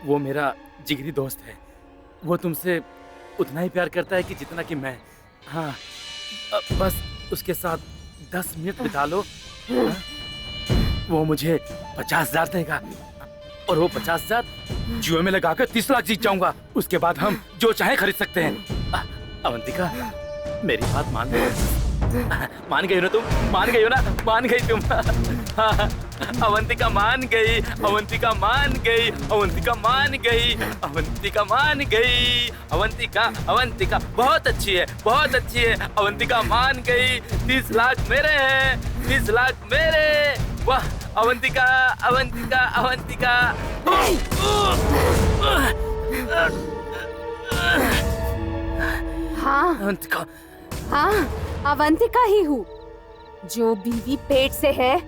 वो मेरा जिगरी दोस्त है। वो तुमसे उतना ही प्यार करता है कि जितना कि मैं। हाँ, बस उसके साथ 10 मिनट बिता लो। हाँ? वो मुझे 50,000 देगा और वो 50,000 जुए में लगाकर 30 लाख जीत जाऊंगा। उसके बाद हम जो चाहे खरीद सकते हैं। अवंतिका, मेरी बात मान गई? मान गई ना तुम? मान गई हो ना? मान गई तुम? अवंतिका मान गई, अवंतिका मान गई, अवंतिका मान गई, अवंतिका मान गई। अवंतिका, अवंतिका बहुत अच्छी है, बहुत अच्छी है। अवंतिका मान गई। 30 लाख मेरे हैं, 30 लाख मेरे। वाह अवंतिका, अवंतिका, अवंतिका। हाँ अवंतिका, हाँ, अवंतिका ही हूँ। जो बीवी पेट से है,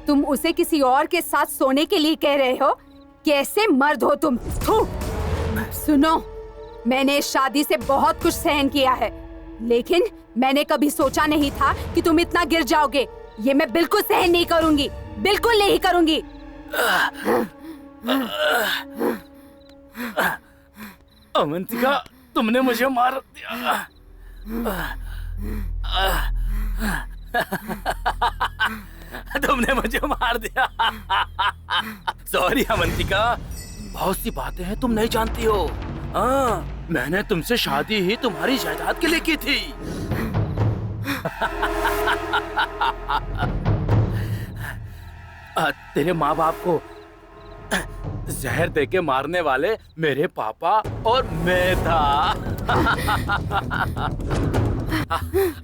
तुम उसे किसी और के साथ सोने के लिए कह रहे हो? कैसे मर्द हो तुम? सुनो, मैंने इस शादी से बहुत कुछ सहन किया है, लेकिन मैंने कभी सोचा नहीं था कि तुम इतना गिर जाओगे। ये मैं बिल्कुल सहन नहीं करूंगी, बिल्कुल नहीं करूंगी। अवंतिका, तुमने मुझे मार दिया। तुमने मुझे मार दिया। सॉरी अवंतिका, बहुत सी बातें हैं तुम नहीं जानती हो। हाँ, मैंने तुमसे शादी ही तुम्हारी जायदाद के लिए की थी। तेरे माँ बाप को जहर देके मारने वाले मेरे पापा और मैं था।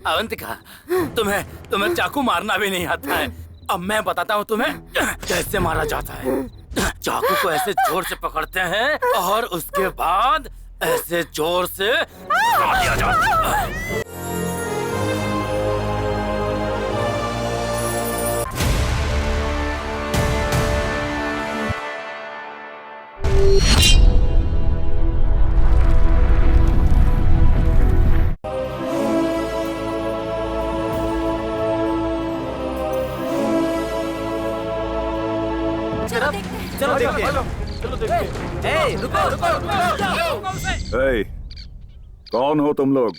अवंतिका, तुम्हें चाकू मारना भी नहीं आता है। अब मैं बताता हूँ तुम्हें कैसे मारा जाता है। चाकू को ऐसे जोर से पकड़ते हैं और उसके बाद ऐसे जोर से घुसा दिया जाता है। चलो देखते हैं। रुको। कौन हो तुम लोग?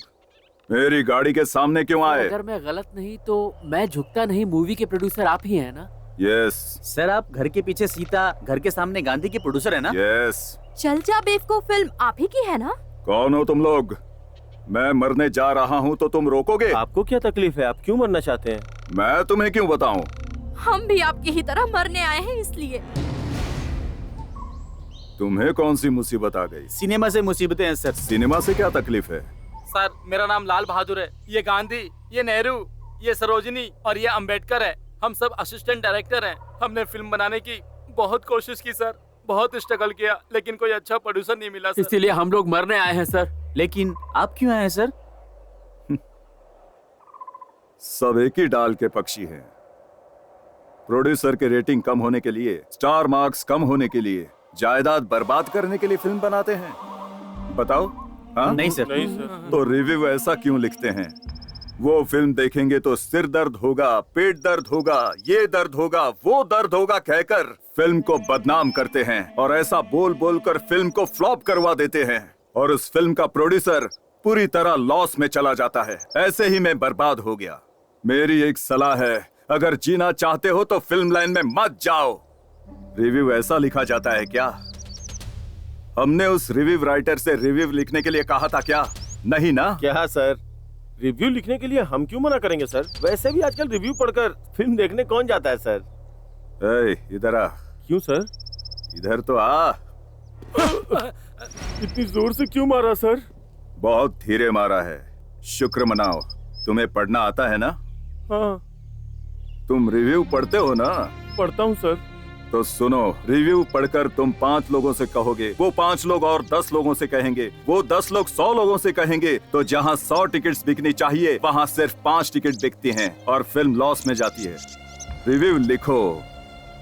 मेरी गाड़ी के सामने क्यों आए? अगर मैं गलत नहीं तो मैं झुकता नहीं मूवी के प्रोड्यूसर आप ही हैं ना? यस। सर, आप घर के पीछे सीता, घर के सामने गांधी के प्रोड्यूसर है ना? यस। चल जा बेवकूफ फिल्म आप ही की है ना? कौन हो तुम लोग? मैं मरने जा रहा हूँ तो तुम रोकोगे? आपको क्या तकलीफ है? आप क्यों मरना चाहते हैं? मैं तुम्हें क्यों बताऊं? हम भी आपकी ही तरह मरने आए हैं इसलिए। तुम्हें कौन सी मुसीबत आ गई? सिनेमा से मुसीबतें हैं सर। सिनेमा से क्या तकलीफ है? सर, मेरा नाम लाल बहादुर है। ये गांधी, ये नेहरू, ये सरोजिनी और ये अंबेडकर है। हम सब असिस्टेंट डायरेक्टर हैं। हमने फिल्म बनाने की बहुत कोशिश की सर, बहुत स्ट्रगल किया, लेकिन कोई अच्छा प्रोड्यूसर नहीं मिला सर। इसीलिए हम लोग मरने आए हैं सर। लेकिन आप क्यों आए हैं सर? सब एक ही डाल के पक्षी हैं। प्रोड्यूसर के रेटिंग कम होने के लिए, स्टार मार्क्स कम होने के लिए, जायदाद बर्बाद करने के लिए फिल्म बनाते हैं। बताओ। हाँ? नहीं सर। नहीं सर। तो रिव्यू ऐसा क्यों लिखते हैं? वो फिल्म देखेंगे तो सिर दर्द होगा, पेट दर्द होगा, ये दर्द होगा, वो दर्द होगा कहकर फिल्म को बदनाम करते हैं और ऐसा बोल बोल कर फिल्म को फ्लॉप करवा देते हैं और उस फिल्म का प्रोड्यूसर पूरी तरह लॉस में चला जाता है। ऐसे ही मैं बर्बाद हो गया। मेरी एक सलाह है, अगर जीना चाहते हो तो फिल्म लाइन में मत जाओ। रिव्यू ऐसा लिखा जाता है क्या? हमने उस रिव्यू राइटर से रिव्यू लिखने के लिए कहा था क्या? नहीं ना? क्या सर, रिव्यू लिखने के लिए हम क्यों मना करेंगे सर? वैसे भी आजकल रिव्यू पढ़कर फिल्म देखने कौन जाता है सर? इधर आ। क्यों सर? इधर तो आ। इतनी जोर से क्यों मारा सर? बहुत धीरे मारा है। शुक्र मनाओ। तुम्हें पढ़ना आता है ना? हाँ, तुम रिव्यू पढ़ते हो ना? पढ़ता हूँ सर। तो सुनो, रिव्यू पढ़कर तुम 5 लोगों से कहोगे, वो 5 लोग और 10 लोगों से कहेंगे, वो 10 लोग 100 लोगों से कहेंगे, तो जहाँ 100 टिकट्स बिकनी चाहिए वहाँ सिर्फ 5 टिकट बिकती हैं और फिल्म लॉस में जाती है। रिव्यू लिखो,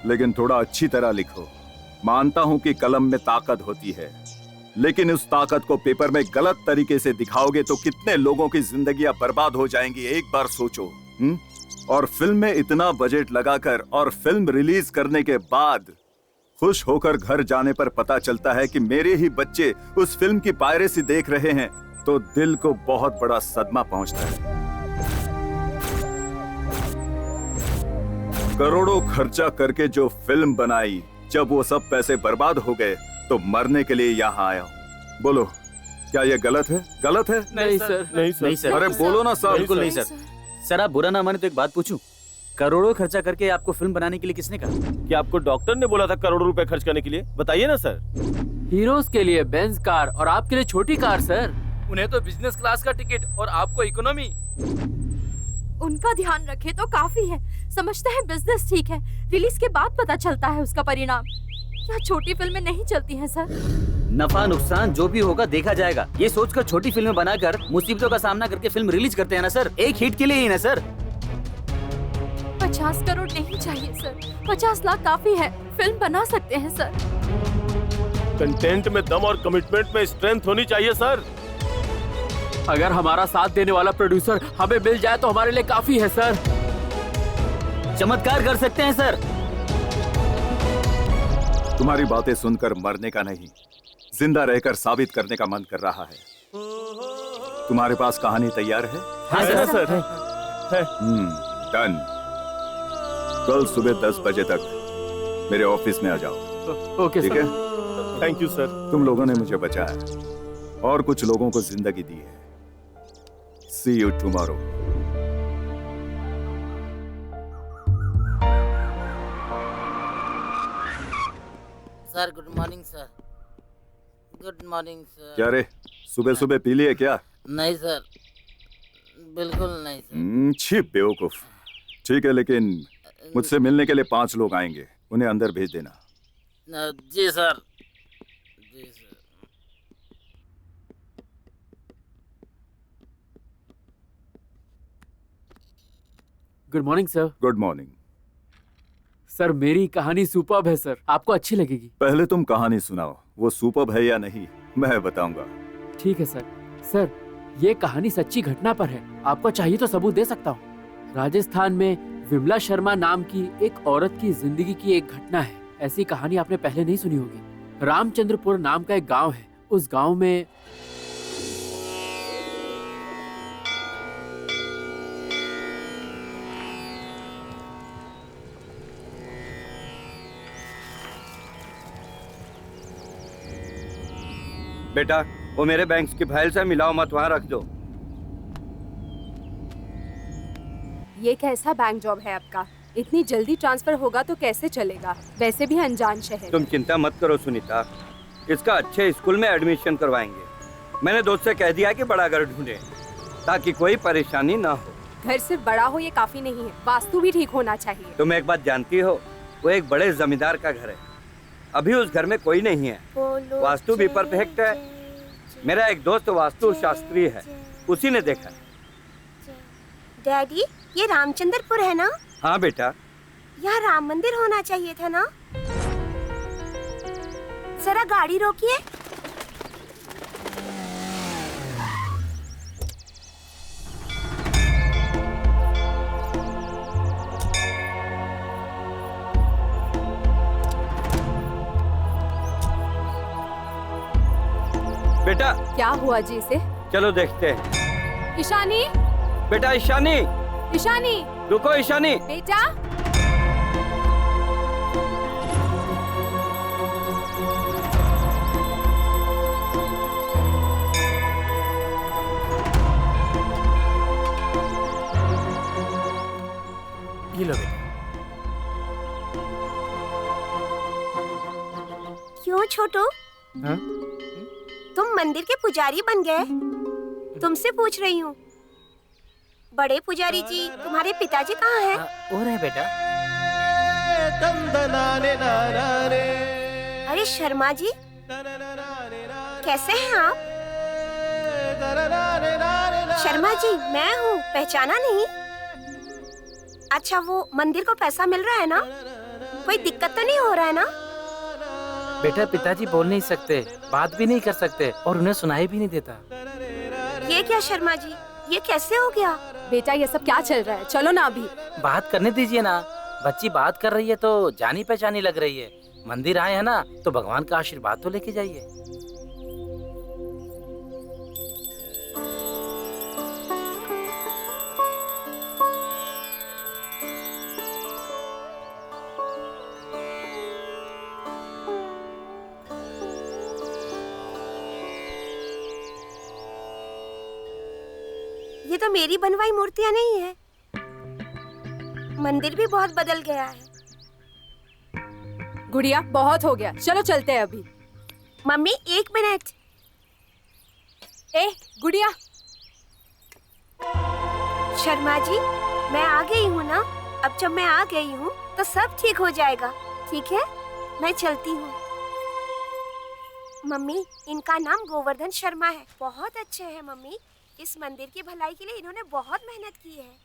लेकिन थोड़ा अच्छी तरह लिखो। मानता हूँ कि कलम में ताकत होती है, लेकिन उस ताकत को पेपर में गलत तरीके से दिखाओगे तो कितने लोगों की जिंदगियां बर्बाद हो जाएंगी, एक बार सोचो। और फिल्म में इतना बजट लगाकर और फिल्म रिलीज करने के बाद खुश होकर घर जाने पर पता चलता है कि मेरे ही बच्चे उस फिल्म की पायरेसी देख रहे हैं, तो दिल को बहुत बड़ा सदमा पहुंचता है। करोड़ों खर्चा करके जो फिल्म बनाई, जब वो सब पैसे बर्बाद हो गए तो मरने के लिए यहाँ आया हूँ। बोलो, क्या ये गलत है? गलत है? नहीं सर, नहीं सर, नहीं सर। अरे बोलो ना सर। बिल्कुल नहीं सर। सर आप बुरा ना माने तो एक बात पूछूं, करोड़ों खर्चा करके आपको फिल्म बनाने के लिए किसने कहा? क्या आपको डॉक्टर ने बोला था करोड़ों रुपए खर्च करने के लिए? बताइए ना सर। हीरोज के लिए बेंज कार और आपके लिए छोटी कार सर। उन्हें तो बिजनेस क्लास का टिकट और आपको इकोनॉमी। उनका ध्यान रखे तो काफी है। समझते हैं बिजनेस ठीक है, रिलीज के बाद पता चलता है उसका परिणाम। क्या छोटी फिल्में नहीं चलती हैं सर? नफा नुकसान जो भी होगा देखा जाएगा, ये सोचकर छोटी फिल्में बनाकर मुसीबतों का सामना करके फिल्म रिलीज करते हैं ना सर, एक हिट के लिए ही ना सर। 50 करोड़ नहीं चाहिए सर, 50 लाख काफी है, फिल्म बना सकते हैं सर। कंटेंट में दम और कमिटमेंट में स्ट्रेंथ होनी चाहिए सर। अगर हमारा साथ देने वाला प्रोड्यूसर हमें मिल जाए तो हमारे लिए काफी है सर। चमत्कार कर सकते हैं सर। तुम्हारी बातें सुनकर मरने का नहीं, जिंदा रहकर साबित करने का मन कर रहा है। तुम्हारे पास कहानी तैयार है? हाँ है सर। सर। डन। कल सुबह 10 बजे तक मेरे ऑफिस में आ जाओ। ओके ठीक सर। है? Thank you sir. तुम लोगों ने मुझे बचाया और कुछ लोगों को जिंदगी दी है। See you tomorrow. Sir good morning sir. Good morning sir. क्या रे, सुबह सुबह पी लिए क्या? नहीं सर, बिल्कुल नहीं सर। छी बेवकूफ। ठीक है, लेकिन मुझसे मिलने के लिए 5 लोग आएंगे, उन्हें अंदर भेज देना। जी सर। जी sir. Good morning sir. Good morning. Sir मेरी कहानी सुपर्ब है सर, आपको अच्छी लगेगी। पहले तुम कहानी सुनाओ, वो सुपर्ब है या नहीं मैं बताऊंगा। ठीक है सर। सर ये कहानी सच्ची घटना पर है, आपको चाहिए तो सबूत दे सकता हूँ। राजस्थान में विमला शर्मा नाम की एक औरत की जिंदगी की एक घटना है। ऐसी कहानी आपने पहले नहीं सुनी होगी। रामचंद्रपुर नाम का एक गांव है, उस गांव में बेटा वो मेरे बैंक की फाइल से मिलाओ मत, वहाँ रख दो। ये कैसा बैंक जॉब है आपका? इतनी जल्दी ट्रांसफर होगा तो कैसे चलेगा? वैसे भी अनजान शहर। तुम चिंता मत करो सुनीता, इसका अच्छे स्कूल में एडमिशन करवाएंगे। मैंने दोस्त से कह दिया कि बड़ा घर ढूंढे ताकि कोई परेशानी ना हो। घर सिर्फ बड़ा हो ये काफी नहीं है, वास्तु भी ठीक होना चाहिए। तुम एक बात जानती हो, वो एक बड़े जमींदार का घर है। अभी उस घर में कोई नहीं है, वास्तु भी परफेक्ट है। मेरा एक दोस्त वास्तु शास्त्री है, उसी ने देखा। डैडी ये रामचंद्रपुर है ना? हाँ बेटा। यहाँ राम मंदिर होना चाहिए था ना? जरा गाड़ी रोकिए। बेटा क्या हुआ जी इसे? चलो देखते हैं। ईशानी, बेटा ईशानी, ईशानी, रुको ईशानी। बेटा। ये लो बेटा। क्यों छोटू? हाँ? तुम मंदिर के पुजारी बन गए? तुमसे पूछ रही हूँ। बड़े पुजारी जी, तुम्हारे पिताजी कहाँ हैं? हो रहे बेटा। अरे शर्मा जी, कैसे हैं आप? शर्मा जी मैं हूँ, पहचाना नहीं? अच्छा वो मंदिर को पैसा मिल रहा है ना? कोई दिक्कत तो नहीं हो रहा है ना? बेटा पिताजी बोल नहीं सकते, बात भी नहीं कर सकते और उन्हें सुनाई भी नहीं देता। ये क्या शर्मा जी, ये कैसे हो गया? बेटा ये सब क्या चल रहा है? चलो ना अभी। बात करने दीजिए ना, बच्ची बात कर रही है तो जानी पहचानी लग रही है। मंदिर आए हैं ना, तो भगवान का आशीर्वाद तो लेके जाइए। ये तो मेरी बनवाई मूर्तियां नहीं है। मंदिर भी बहुत बदल गया है। गुड़िया, बहुत हो गया, चलो चलते हैं अभी। Mummy 1 minute. ए गुड़िया। शर्मा जी, मैं आ गई हूँ ना। अब जब मैं आ गई हूँ तो सब ठीक हो जाएगा। ठीक है, मैं चलती हूँ। मम्मी, इनका नाम गोवर्धन शर्मा है। बहुत अच्छे हैं मम्मी। इस मंदिर की भलाई के लिए इन्होंने बहुत मेहनत की है।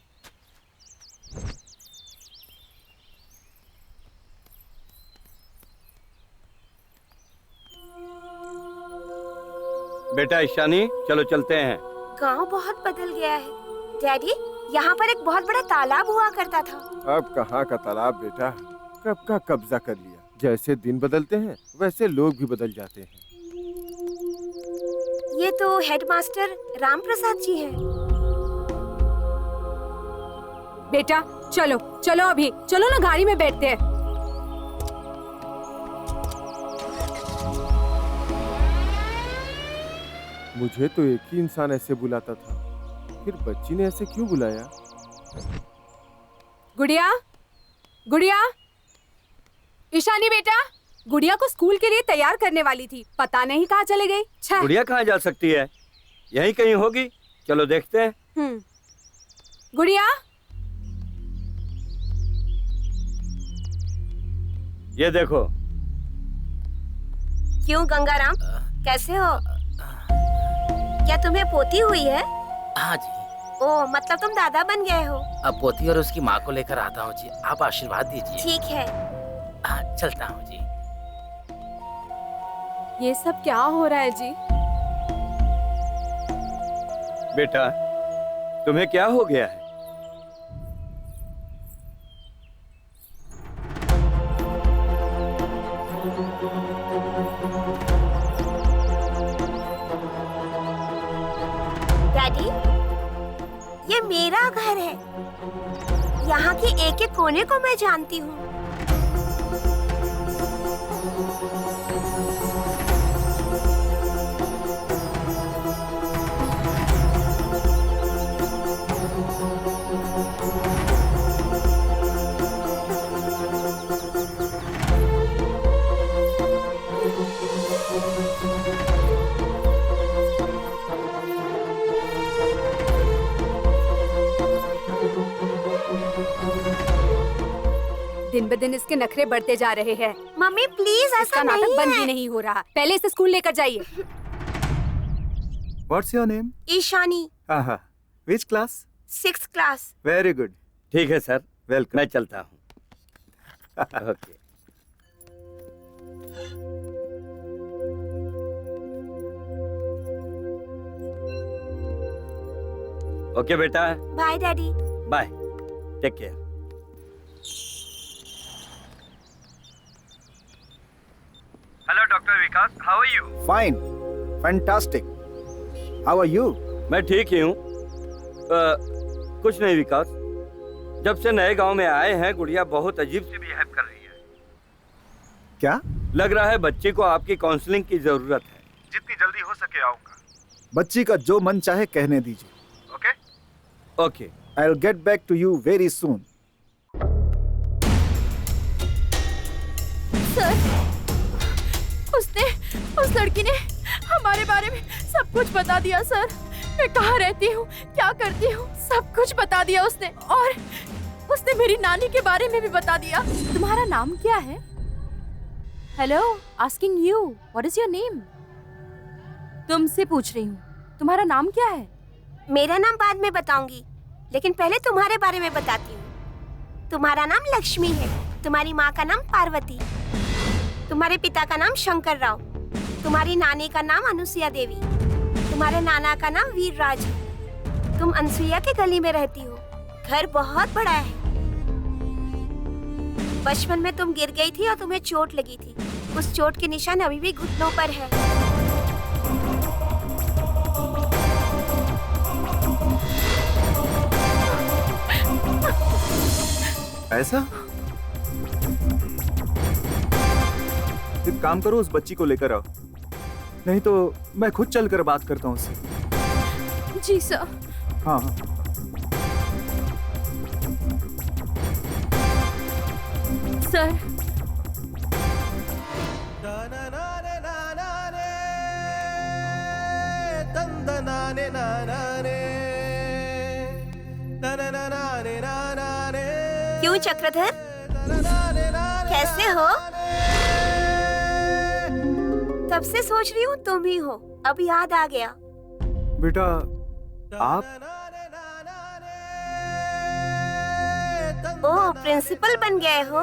बेटा ईशानी, चलो चलते हैं। गांव बहुत बदल गया है। डैडी, यहाँ पर एक बहुत बड़ा तालाब हुआ करता था। अब कहाँ का तालाब बेटा, कब का कब्जा कर लिया। जैसे दिन बदलते हैं वैसे लोग भी बदल जाते हैं। ये तो हेडमास्टर राम प्रसाद जी हैं। बेटा चलो चलो, अभी चलो ना, गाड़ी में बैठते हैं। मुझे तो एक ही इंसान ऐसे बुलाता था, फिर बच्ची ने ऐसे क्यों बुलाया? गुड़िया, गुड़िया, ईशानी बेटा, गुड़िया को स्कूल के लिए तैयार करने वाली थी, पता नहीं कहाँ चले गई। गुड़िया कहाँ जा सकती है? यहीं कहीं होगी, चलो देखते हैं। गुड़िया, ये देखो। क्यों गंगाराम, कैसे हो? क्या तुम्हें पोती हुई है? हाँ जी। ओह, मतलब तुम दादा बन गए हो। अब पोती और उसकी माँ को लेकर आता हूँ जी, आप आशीर्वाद दीजिए। ठीक है। हाँ, चलता हूँ जी। ये सब क्या हो रहा है जी? बेटा, तुम्हें क्या हो गया है? डैडी, ये मेरा घर है। यहाँ के एक एक कोने को मैं जानती हूँ। दिन ब दिन इसके नखरे बढ़ते जा रहे हैं। मम्मी प्लीज, इसका ऐसा नाटक नहीं बंद है। ही नहीं हो रहा। पहले इसे स्कूल लेकर जाइए। What's your name? Ishani, Aha. Which class? 6th class. Very good. ठीक है सर, Welcome. मैं चलता हूँ। ओके। ओके बेटा, bye daddy. Bye, take care. Hello, Dr. Vikas. How are you? Fine. Fantastic. How are you? मैं ठीक ही हूँ। कुछ नहीं विकास, जब से नए गांव में आए हैं गुड़िया बहुत अजीब से बिहेव कर रही है। क्या? लग रहा है बच्ची को आपकी काउंसलिंग की जरूरत है। जितनी जल्दी हो सके आऊंगा। बच्ची का जो मन चाहे कहने दीजिए। Okay? Okay. I'll get back to you very soon. Sir, उस लड़की ने हमारे बारे में सब कुछ बता दिया सर। मैं कहाँ रहती हूँ, क्या करती हूँ, सब कुछ बता दिया उसने। और उसने मेरी नानी के बारे में भी बता दिया। तुम्हारा नाम क्या है? Hello, asking you, what is your name? तुमसे पूछ रही हूँ, तुम्हारा नाम क्या है? मेरा नाम बाद में बताऊंगी, लेकिन पहले तुम्हारे बारे में बताती हूँ। तुम्हारा नाम लक्ष्मी है, तुम्हारी माँ का नाम पार्वती, तुम्हारे पिता का नाम शंकर राव, तुम्हारी नानी का नाम अनुसुईया देवी, तुम्हारे नाना का नाम वीरराज है। तुम अनसुईया के गली में रहती हो। घर बहुत बड़ा है। बचपन में तुम गिर गई थी और तुम्हें चोट लगी थी। उस चोट के निशान अभी भी घुटनों पर है। ऐसा? एक काम करो, उस बच्ची को लेकर आओ, नहीं तो मैं खुद चलकर बात करता हूँ उससे। जी सर। हाँ हाँ। सर क्यों चक्रधर, कैसे हो? तब से सोच रही हूँ तुम ही हो, अब याद आ गया। बेटा आप? ओह, प्रिंसिपल बन गए हो।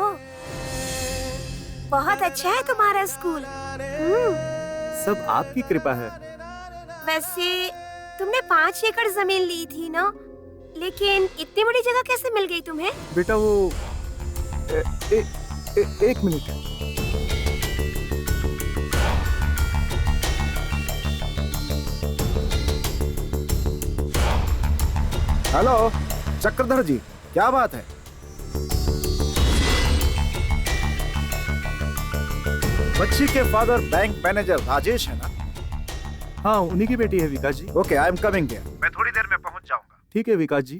बहुत अच्छा है तुम्हारा स्कूल। सब आपकी कृपा है। वैसे तुमने 5 एकड़ जमीन ली थी ना, लेकिन इतनी बड़ी जगह कैसे मिल गई तुम्हें? बेटा वो एक मिनट। हेलो चक्रधर जी, क्या बात है? बच्ची के फादर बैंक मैनेजर राजेश है ना? हाँ, उन्हीं की बेटी है Vikas ji. Okay, I am coming here. मैं थोड़ी देर में पहुंच जाऊंगा। ठीक है विकास जी।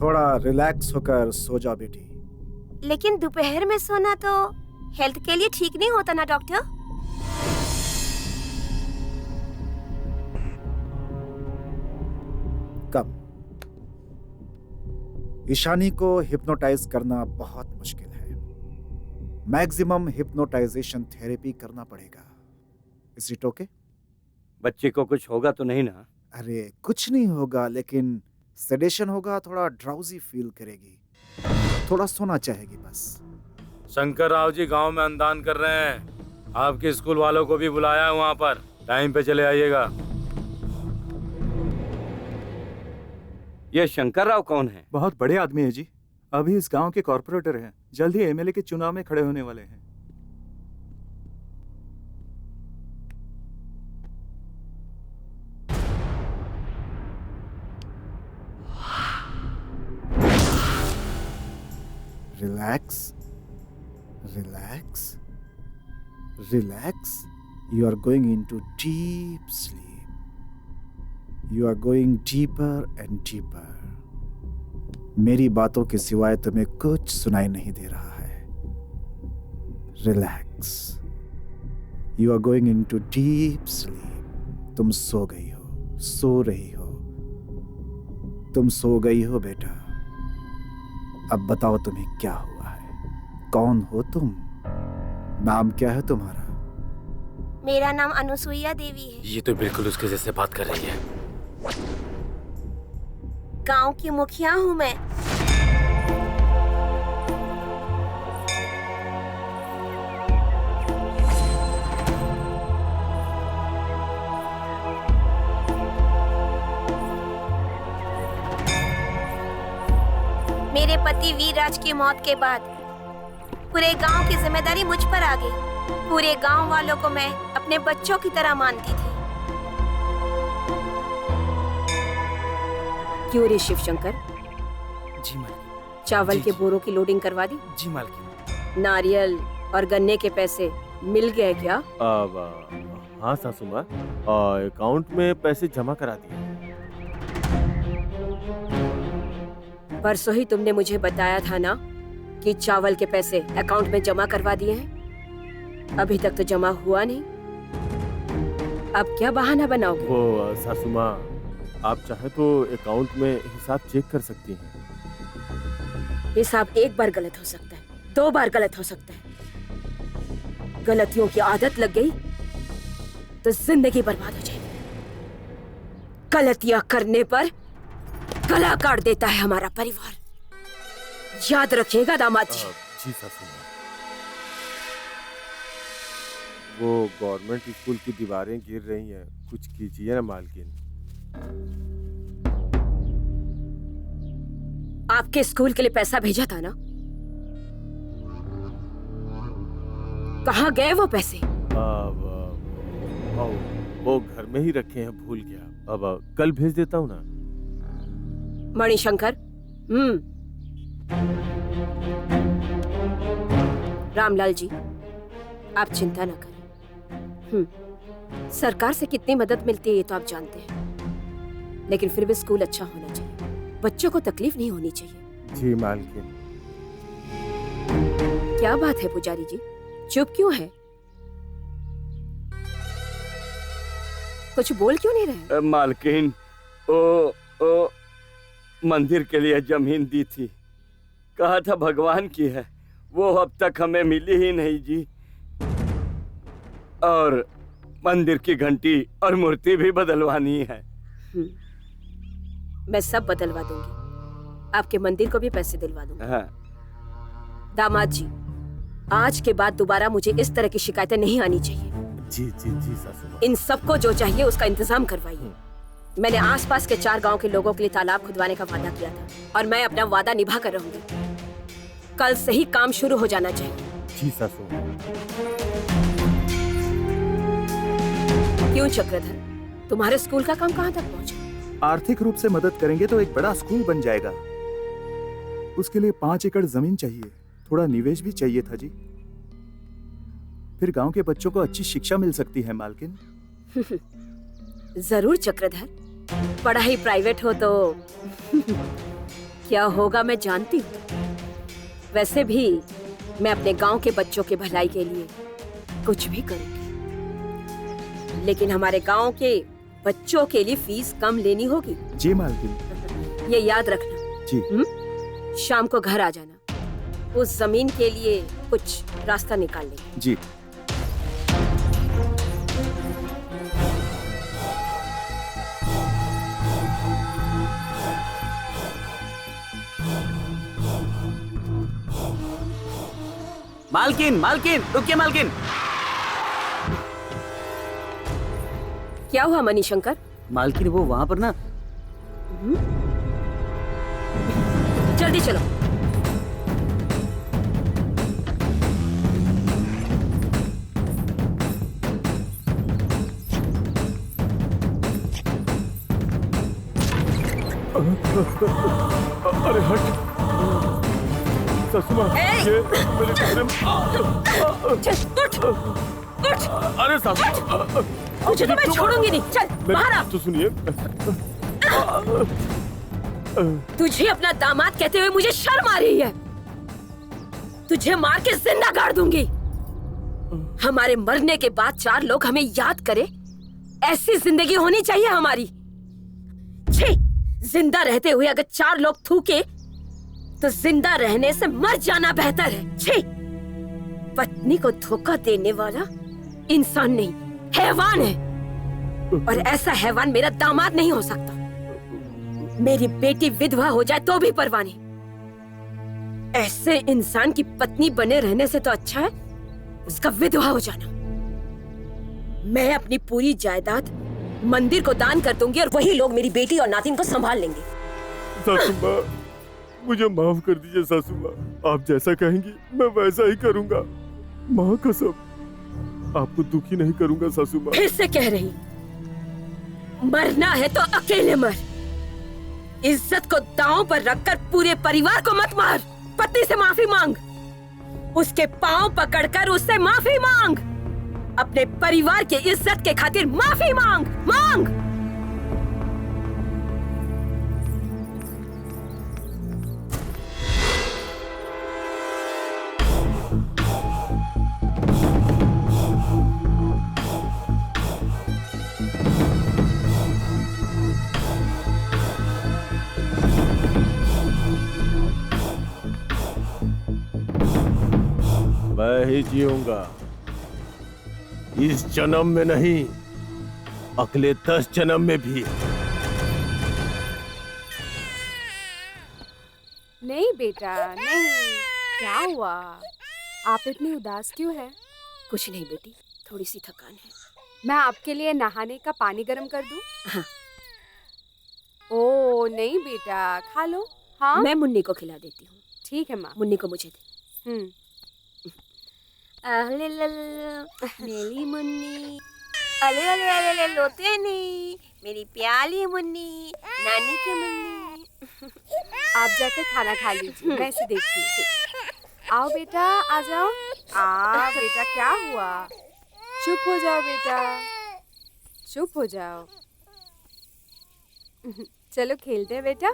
थोड़ा रिलैक्स होकर सो जाओ बेटी। लेकिन दोपहर में सोना तो हेल्थ के लिए ठीक नहीं होता ना डॉक्टर? कम। ईशानी को हिप्नोटाइज करना बहुत मुश्किल है। मैक्सिमम हिप्नोटाइजेशन थेरेपी करना पड़ेगा। Is it okay? बच्चे को कुछ होगा तो नहीं ना? अरे कुछ नहीं होगा, लेकिन सेडेशन होगा, थोड़ा ड्राउजी फील करेगी, थोड़ा सोना चाहेगी बस। शंकर राव जी गांव में अन्नदान कर रहे हैं, आपके स्कूल वालों को भी बुलाया है वहाँ पर, टाइम पे चले आइएगा। ये शंकर राव कौन है? बहुत बड़े आदमी है जी, अभी इस गांव के कॉर्पोरेटर हैं, जल्द ही एमएलए के चुनाव में खड़े होने वाले हैं। Relax, relax, relax. You are going into deep sleep. You are going deeper and deeper. मेरी बातों के सिवाय तुम्हें कुछ सुनाई नहीं दे रहा है। Relax. You are going into deep sleep. तुम सो गई हो, सो रही हो, तुम सो गई हो बेटा। अब बताओ तुम्हें क्या हुआ है? कौन हो तुम? नाम क्या है तुम्हारा? मेरा नाम अनुसुईया देवी है। ये तो बिल्कुल उसके जैसे बात कर रही है। गांव की मुखिया हूँ मैं। मेरे पति वीरराज की मौत के बाद पूरे गांव की जिम्मेदारी मुझ पर आ गई। पूरे गांव वालों को मैं अपने बच्चों की तरह मानती थी। क्यों रे शिवशंकर, जी मालकिन। चावल जी, के जी। बोरों की लोडिंग करवा दी? जी मालकिन। नारियल और गन्ने के पैसे मिल गए क्या? हाँ सासू माँ, अकाउंट में पैसे जमा करा दिए। परसों ही तुमने मुझे बताया था ना कि चावल के पैसे अकाउंट में जमा करवा दिए हैं। अभी तक तो जमा हुआ नहीं। अब क्या बहाना बनाओगे? वो सासू माँ, आप चाहे तो अकाउंट में हिसाब चेक कर सकती हैं। हिसाब एक बार गलत हो सकता है, 2 बार गलत हो सकता है। गलतियों की आदत लग गई तो जिंदगी बर्बाद हो जाएगी। गलतियां करने पर गला काट देता है हमारा परिवार। याद रखिएगा दामाद जी। जी सासू माँ। वो गवर्नमेंट स्कूल की दीवारें गिर रही हैं, कुछ कीजिए ना मालकिन। आपके स्कूल के लिए पैसा भेजा था ना, कहाँ गए वो पैसे? वो घर में ही रखे हैं, भूल गया। अब कल भेज देता हूँ ना। मणिशंकर, रामलाल जी, आप चिंता न करें। सरकार से कितनी मदद मिलती है ये तो आप जानते हैं, लेकिन फिर भी स्कूल अच्छा होना चाहिए, बच्चों को तकलीफ नहीं होनी चाहिए। जी मालकिन। क्या बात है पुजारी जी, चुप क्यों है? कुछ बोल क्यों नहीं रहे? मालकिन, ओ मंदिर के लिए जमीन दी थी, कहा था भगवान की है, वो अब तक हमें मिली ही नहीं जी। और मंदिर की घंटी और मूर्ति भी बदलवानी है। मैं सब बदलवा दूंगी, आपके मंदिर को भी पैसे दिलवा दूंगी। हाँ। दामाद जी, आज के बाद दोबारा मुझे इस तरह की शिकायतें नहीं आनी चाहिए। जी जी जी सासू माँ। इन सबको जो चाहिए उसका इंतजाम करवाइए। मैंने आसपास के 4 गांव के लोगों के लिए तालाब खुदवाने का वादा किया था और मैं अपना वादा निभा कर रहूंगी। कल से ही काम शुरू हो जाना चाहिए। जी सासू माँ। क्यों चक्रधर, तुम्हारे स्कूल का काम कहाँ तक पहुँचा? आर्थिक रूप से मदद करेंगे तो एक बड़ा स्कूल बन जाएगा। उसके लिए 5 एकड़ जमीन चाहिए, थोड़ा निवेश भी चाहिए था जी। फिर गांव के बच्चों को अच्छी शिक्षा मिल सकती है मालकिन। जरूर चक्रधर, पढ़ाई प्राइवेट हो तो क्या होगा मैं जानती हूँ। वैसे भी मैं अपने गांव के बच्चों के भलाई के लिए कुछ भी करूंगी, लेकिन हमारे गांव के बच्चों के लिए फीस कम लेनी होगी। जी मालकिन। ये याद रखना जी। शाम को घर आ जाना, उस जमीन के लिए कुछ रास्ता निकाल लेंगे। जी। मालकिन, मालकिन, रुकिए मालकिन। क्या हुआ मणिशंकर? मालकिन, वो वहाँ पर ना। जल्दी चलो। अरे हट ससुमा, ये मेरे कमरे में। उठ। अरे सासू, तुझे तो मैं छोड़ूंगी नहीं। चल बाहर आ। तो सुनिए, तुझे अपना दामाद कहते हुए मुझे शर्म आ रही है। तुझे मार के जिंदा गाड़ दूंगी। हमारे मरने के बाद 4 लोग हमें याद करे, ऐसी जिंदगी होनी चाहिए हमारी। छी, जिंदा रहते हुए अगर 4 लोग थूके तो जिंदा रहने से मर जाना बेहतर है। छी, पत्नी को धोखा देने वाला इंसान नहीं, हैवान है। और ऐसा हैवान मेरा दामाद नहीं हो सकता। मेरी बेटी विधवा हो जाए तो भी परवाह नहीं। ऐसे इंसान की पत्नी बने रहने से तो अच्छा है उसका विधवा हो जाना। मैं अपनी पूरी जायदाद मंदिर को दान कर दूंगी और वही लोग मेरी बेटी और नातिन को संभाल लेंगे। सासू माँ, मुझे माफ कर दीजिए सासू माँ, आप जैसा कहेंगी मैं वैसा ही करूँगा। माँ कसम, आपको दुखी नहीं करूँगा सासू माँ। फिर से कह रही, मरना है तो अकेले मर। इज्जत को दांव पर रखकर पूरे परिवार को मत मार। पत्नी से माफी मांग, उसके पांव पकड़कर उससे माफी मांग। अपने परिवार की इज्जत के खातिर माफी मांग, मांग। मैं ही जीऊंगा, इस जन्म में नहीं, अगले 10 जन्म में भी। नहीं बेटा नहीं। क्या हुआ, आप इतनी उदास क्यों हैं? कुछ नहीं बेटी, थोड़ी सी थकान है। मैं आपके लिए नहाने का पानी गर्म कर दूं? हाँ। ओ नहीं बेटा, खा लो। हाँ मैं मुन्नी को खिला देती हूँ। ठीक है माँ। मुन्नी को मुझे दे। मेरी मुन्नी, अले अले अले अले लोते नहीं, मेरी प्याली मुन्नी, नानी की मुन्नी। आप जाकर खाना खा लीजिए, मैं इसे देखती हूँ। आओ बेटा, आ जाओ। बेटा क्या हुआ? चुप हो जाओ बेटा, चुप हो जाओ। चलो खेलते हैं बेटा।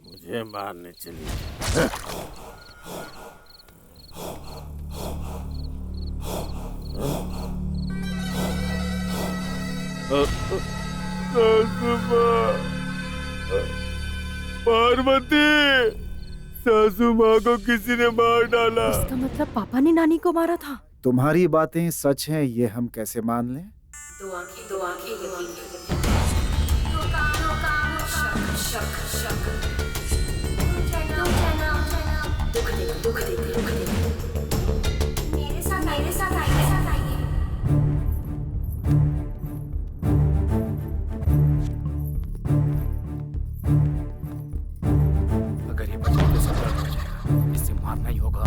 मुझे मारने चली। पार्वती, सासू माँ को किसी ने मार डाला। इसका मतलब पापा ने नानी को मारा था। तुम्हारी बातें सच हैं ये हम कैसे मान लें? दो आंखें यकीन करती। दुख देते। मेरे साथ आइए। अगर ये बच्चा तो सब हो जाएगा, इससे मारना ही होगा।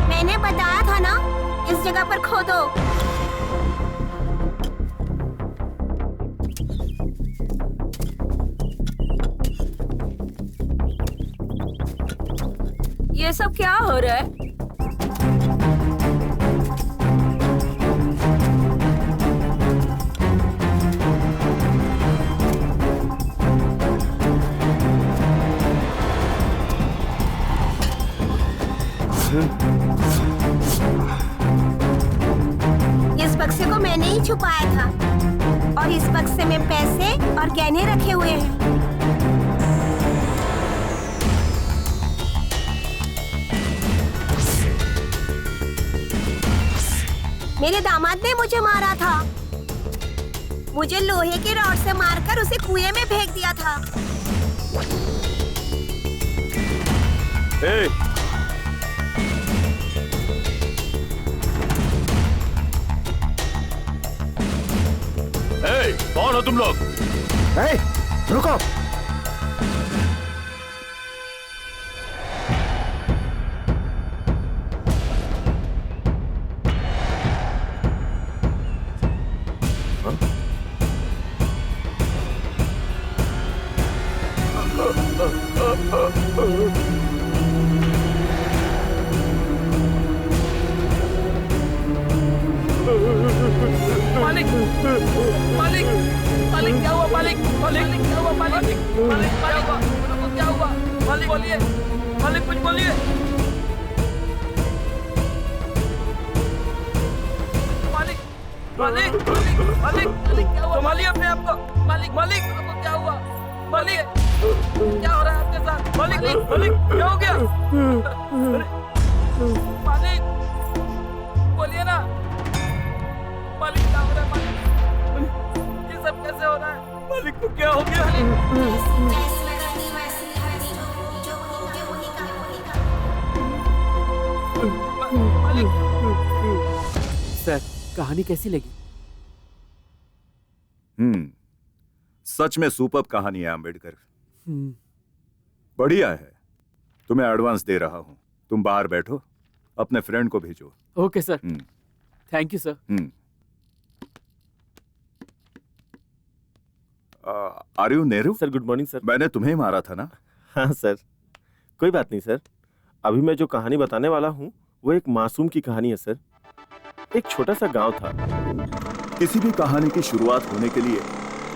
मैंने बताया था ना, इस जगह पर खोदो। ये सब क्या हो रहा है? इस बक्से को मैंने ही छुपाया था और इस बक्से में पैसे और गहने रखे हुए हैं। मेरे दामाद ने मुझे मारा था। मुझे लोहे के रॉड से मारकर उसे कुएं में फेंक दिया था। ए, कौन हो तुम लोग? रुको। मालिक मालिक मालिक क्या हुआ? मालिक मालिक क्या हुआ? मालिक मालिक मालिक क्या हुआ? मालिक बोलिए, मालिक कुछ बोलिए। मालिक मालिक मालिक मालिक क्या हुआ? संभालिए अपने आप को। मालिक मालिक आपको क्या हुआ? मालिक क्या हो रहा है आपके साथ? मालिक मालिक क्या हो गया? मालिक बोलिए ना। मालिक क्या हो रहा है? मालिक ये सब कैसे हो रहा है? मालिक को क्या हो गया? मालिक सर, कहानी कैसी लगी? सच में सुपर्ब कहानी है आम्बेडकर। हम्म, बढ़िया है। तुम्हें एडवांस दे रहा हूं। तुम बाहर बैठो, अपने फ्रेंड को भेजो। Okay sir, thank you sir. Are you Nehru? Sir good morning sir. मैंने तुम्हें मारा था ना? हाँ सर, कोई बात नहीं सर। अभी मैं जो कहानी बताने वाला हूँ वो एक मासूम की कहानी है सर। एक छोटा सा गांव था। किसी भी कहानी की शुरुआत होने के लिए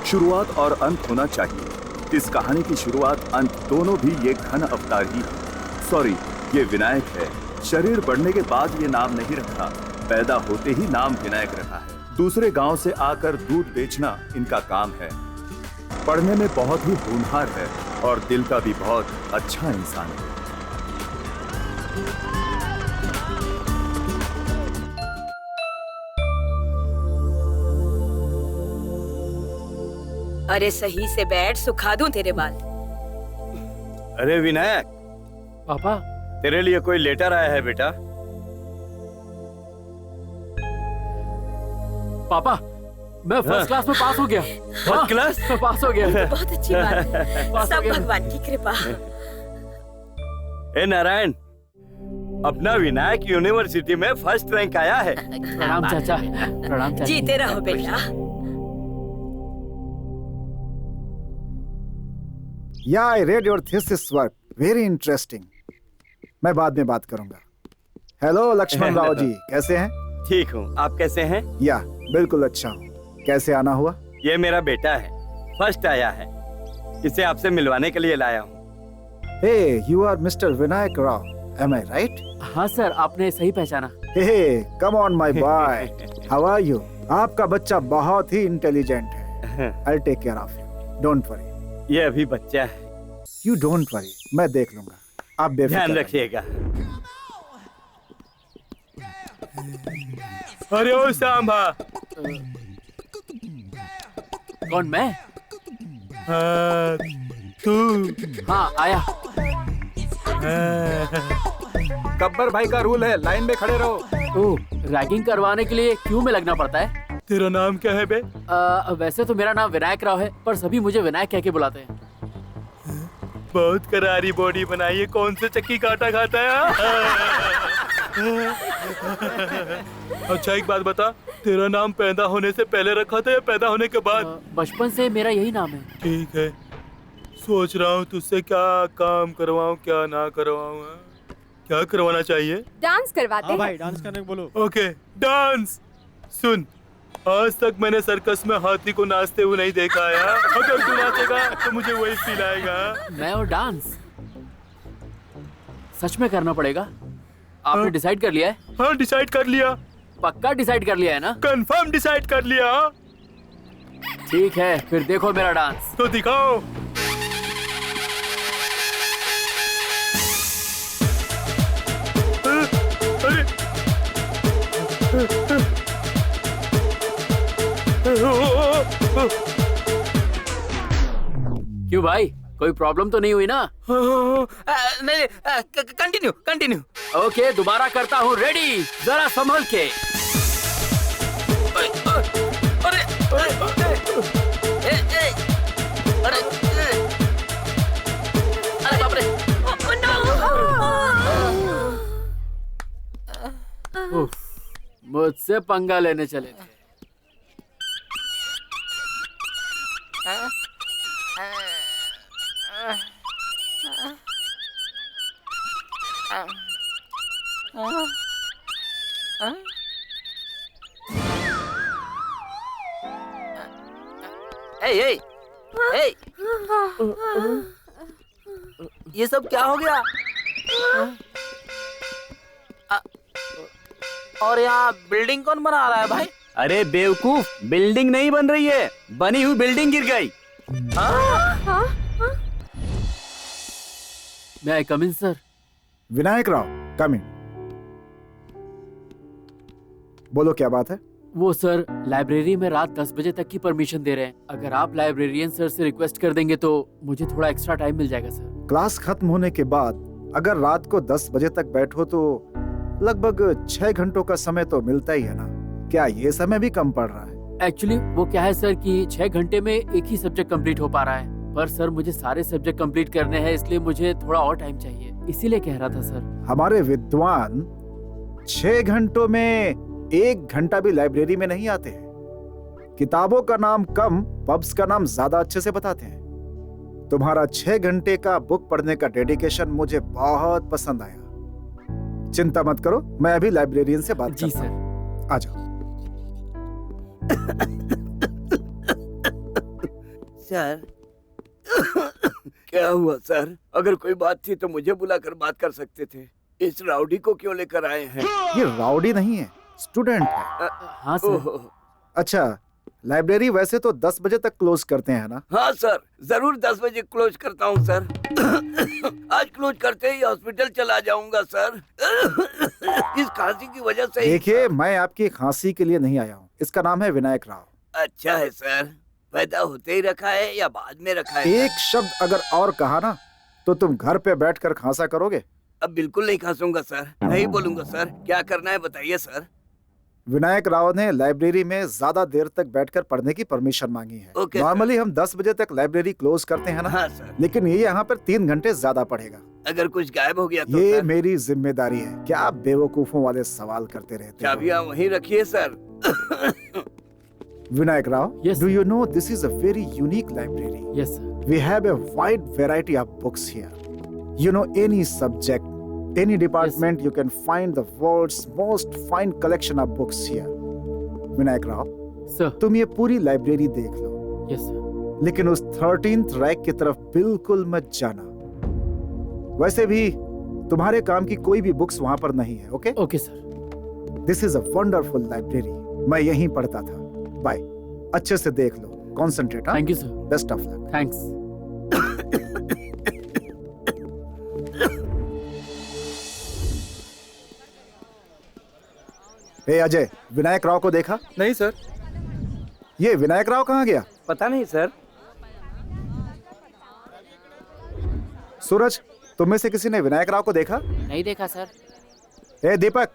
शुरुआत और अंत होना चाहिए। इस कहानी की शुरुआत अंत दोनों भी ये घन अवतार ही है। सॉरी, ये विनायक है। शरीर बढ़ने के बाद ये नाम नहीं रखा, पैदा होते ही नाम विनायक रखा है। दूसरे गांव से आकर दूध बेचना इनका काम है। पढ़ने में बहुत ही होनहार है और दिल का भी बहुत अच्छा इंसान है। अरे सही से बैठ, सुखा दूं तेरे बाल। अरे विनायक, पापा तेरे लिए कोई लेटर आया है बेटा। पापा, मैं फर्स्ट क्लास में पास हो गया। फर्स्ट क्लास में पास हो गया। बहुत अच्छी बात है। पास हो सब गया। भगवान की कृपा। ए नारायण, अपना विनायक यूनिवर्सिटी में फर्स्ट रैंक आया है। प्रणाम चाचा। प्रणाम चाचा। जीते रहो बेटा। या I read your thesis work, very interesting. मैं बाद में बात करूंगा। हेलो लक्ष्मण राव जी, कैसे हैं? ठीक हूँ, आप कैसे हैं? या बिल्कुल अच्छा हूँ। कैसे आना हुआ? ये मेरा बेटा है, फर्स्ट आया है। इसे आपसे मिलवाने के लिए लाया हूँ। Hey, you are mister Vinayak Rao, am I right? हाँ सर, आपने सही पहचाना। Hey, come on my boy, how are you? आपका बच्चा बहुत ही इंटेलिजेंट है। I take care of you, don't worry. ये अभी बच्चा है। यू डोंट वरी, मैं देख लूंगा, आप बेफिक्र ध्यान रहिए। रखिएगा। अरे ओ सांभा। कौन, मैं? हाँ, तू। हाँ, आया। गब्बर भाई का रूल है, लाइन में खड़े रहो। ओह, रैगिंग करवाने के लिए क्यों में लगना पड़ता है? तेरा नाम क्या है बे? वैसे तो मेरा नाम विनायक राव है, पर सभी मुझे विनायक कह के बुलाते हैं। बहुत करारी बॉडी बनाई है, कौन से चक्की काटा खाता है? अच्छा एक बात बता, तेरा नाम पैदा होने से पहले रखा था या पैदा होने के बाद? बचपन से मेरा यही नाम है। ठीक है, सोच रहा हूँ तुझसे क्या काम करवाऊँ क्या ना करवाऊँ। क्या करवाना चाहिए? डांस करवाते हैं। भाई डांस करने को बोलो। Okay, dance. सुन, आज तक मैंने सर्कस में हाथी को नाचते हुए नहीं देखा है। अगर तू नाचेगा तो मुझे वही फील आएगा। मैं और डांस सच में करना पड़ेगा? आपने डिसाइड कर लिया है? हाँ, डिसाइड कर लिया। पक्का डिसाइड कर लिया है ना? कंफर्म डिसाइड कर लिया। ठीक है, फिर देखो मेरा डांस। तो दिखाओ। क्यों भाई, कोई प्रॉब्लम तो नहीं हुई ना? नहीं, कंटिन्यू कंटिन्यू। ओके, दोबारा करता हूँ। रेडी, जरा संभल के। अरे बाप रे। उफ, मुझसे पंगा लेने चले थे। ये सब क्या हो गया? और यहाँ बिल्डिंग कौन बना रहा है भाई? अरे बेवकूफ, बिल्डिंग नहीं बन रही है, बनी हुई बिल्डिंग गिर गई। मैं आई कम इन सर? विनायक राव, कम इन। बोलो क्या बात है? वो सर, लाइब्रेरी में रात 10 बजे तक की परमिशन दे रहे हैं। अगर आप लाइब्रेरियन सर से रिक्वेस्ट कर देंगे तो मुझे थोड़ा एक्स्ट्रा टाइम मिल जाएगा सर। क्लास खत्म होने के बाद अगर रात को 10 बजे तक बैठो तो लगभग 6 घंटों का समय तो मिलता ही है ना। क्या ये समय भी कम पड़ रहा है? एक्चुअली वो क्या है सर कि 6 घंटे में एक ही सब्जेक्ट कंप्लीट हो पा रहा है, पर सर मुझे सारे सब्जेक्ट कंप्लीट करने हैं, इसलिए मुझे थोड़ा और टाइम चाहिए, इसीलिए कह रहा था सर। हमारे विद्वान 6 घंटों में 1 घंटा भी लाइब्रेरी में नहीं आते हैं। किताबों का नाम कम, पब्स का नाम ज्यादा अच्छे से बताते हैं। तुम्हारा 6 घंटे का बुक पढ़ने का डेडिकेशन मुझे बहुत पसंद आया। चिंता मत करो, मैं अभी लाइब्रेरियन से बात जी सर। आ जाओ। सर क्या हुआ सर? अगर कोई बात थी तो मुझे बुलाकर बात कर सकते थे। इस राउडी को क्यों लेकर आए हैं? ये राउडी नहीं है, स्टूडेंट है। हाँ सर। अच्छा, लाइब्रेरी वैसे तो 10 बजे तक क्लोज करते हैं ना? हाँ सर, जरूर 10 बजे क्लोज करता हूँ सर। आज क्लोज करते ही हॉस्पिटल चला जाऊंगा सर। इस खांसी की वजह से। देखिए, मैं आपकी खांसी के लिए नहीं आया हूँ। इसका नाम है विनायक राव। अच्छा है सर। पैदा होते ही रखा है या बाद में रखा है? एक शब्द अगर और कहा ना तो तुम घर पे बैठकर खांसा करोगे। अब बिल्कुल नहीं खांसूंगा सर, नहीं बोलूंगा सर। क्या करना है बताइए सर। विनायक राव ने लाइब्रेरी में ज्यादा देर तक बैठकर पढ़ने की परमिशन मांगी है। नॉर्मली हम 10 बजे तक लाइब्रेरी क्लोज करते हैं ना। हाँ सर। लेकिन ये यहाँ पर 3 घंटे ज्यादा पढ़ेगा। अगर कुछ गायब हो गया तो ये सर? मेरी जिम्मेदारी है। क्या आप बेवकूफों वाले सवाल करते रहते हो? चाबियां वहीं रखिए sir. Vinayak Rao, do you know this is a very unique library? Yes, sir. We have a wide variety of books here. You know, any subject, any department, you can find the world's most fine collection of books here. Vinayak Rao, sir, तुम ये पूरी library देख लो। Yes, sir. लेकिन उस 13th rack की तरफ बिल्कुल मत जाना। वैसे भी तुम्हारे काम की कोई भी बुक्स वहां पर नहीं है। Okay? Okay sir. This is a wonderful library. मैं यहीं पढ़ता था। बाय। अच्छे से देख लो, concentrate. Thank you sir. Best of luck. Thanks. Hey Ajay, Vinayak Rao को देखा? नहीं सर। ये विनायक राव कहाँ गया? पता नहीं सर। सूरज, तुम में से किसी ने विनायक राव को देखा? नहीं देखा सर। हे दीपक,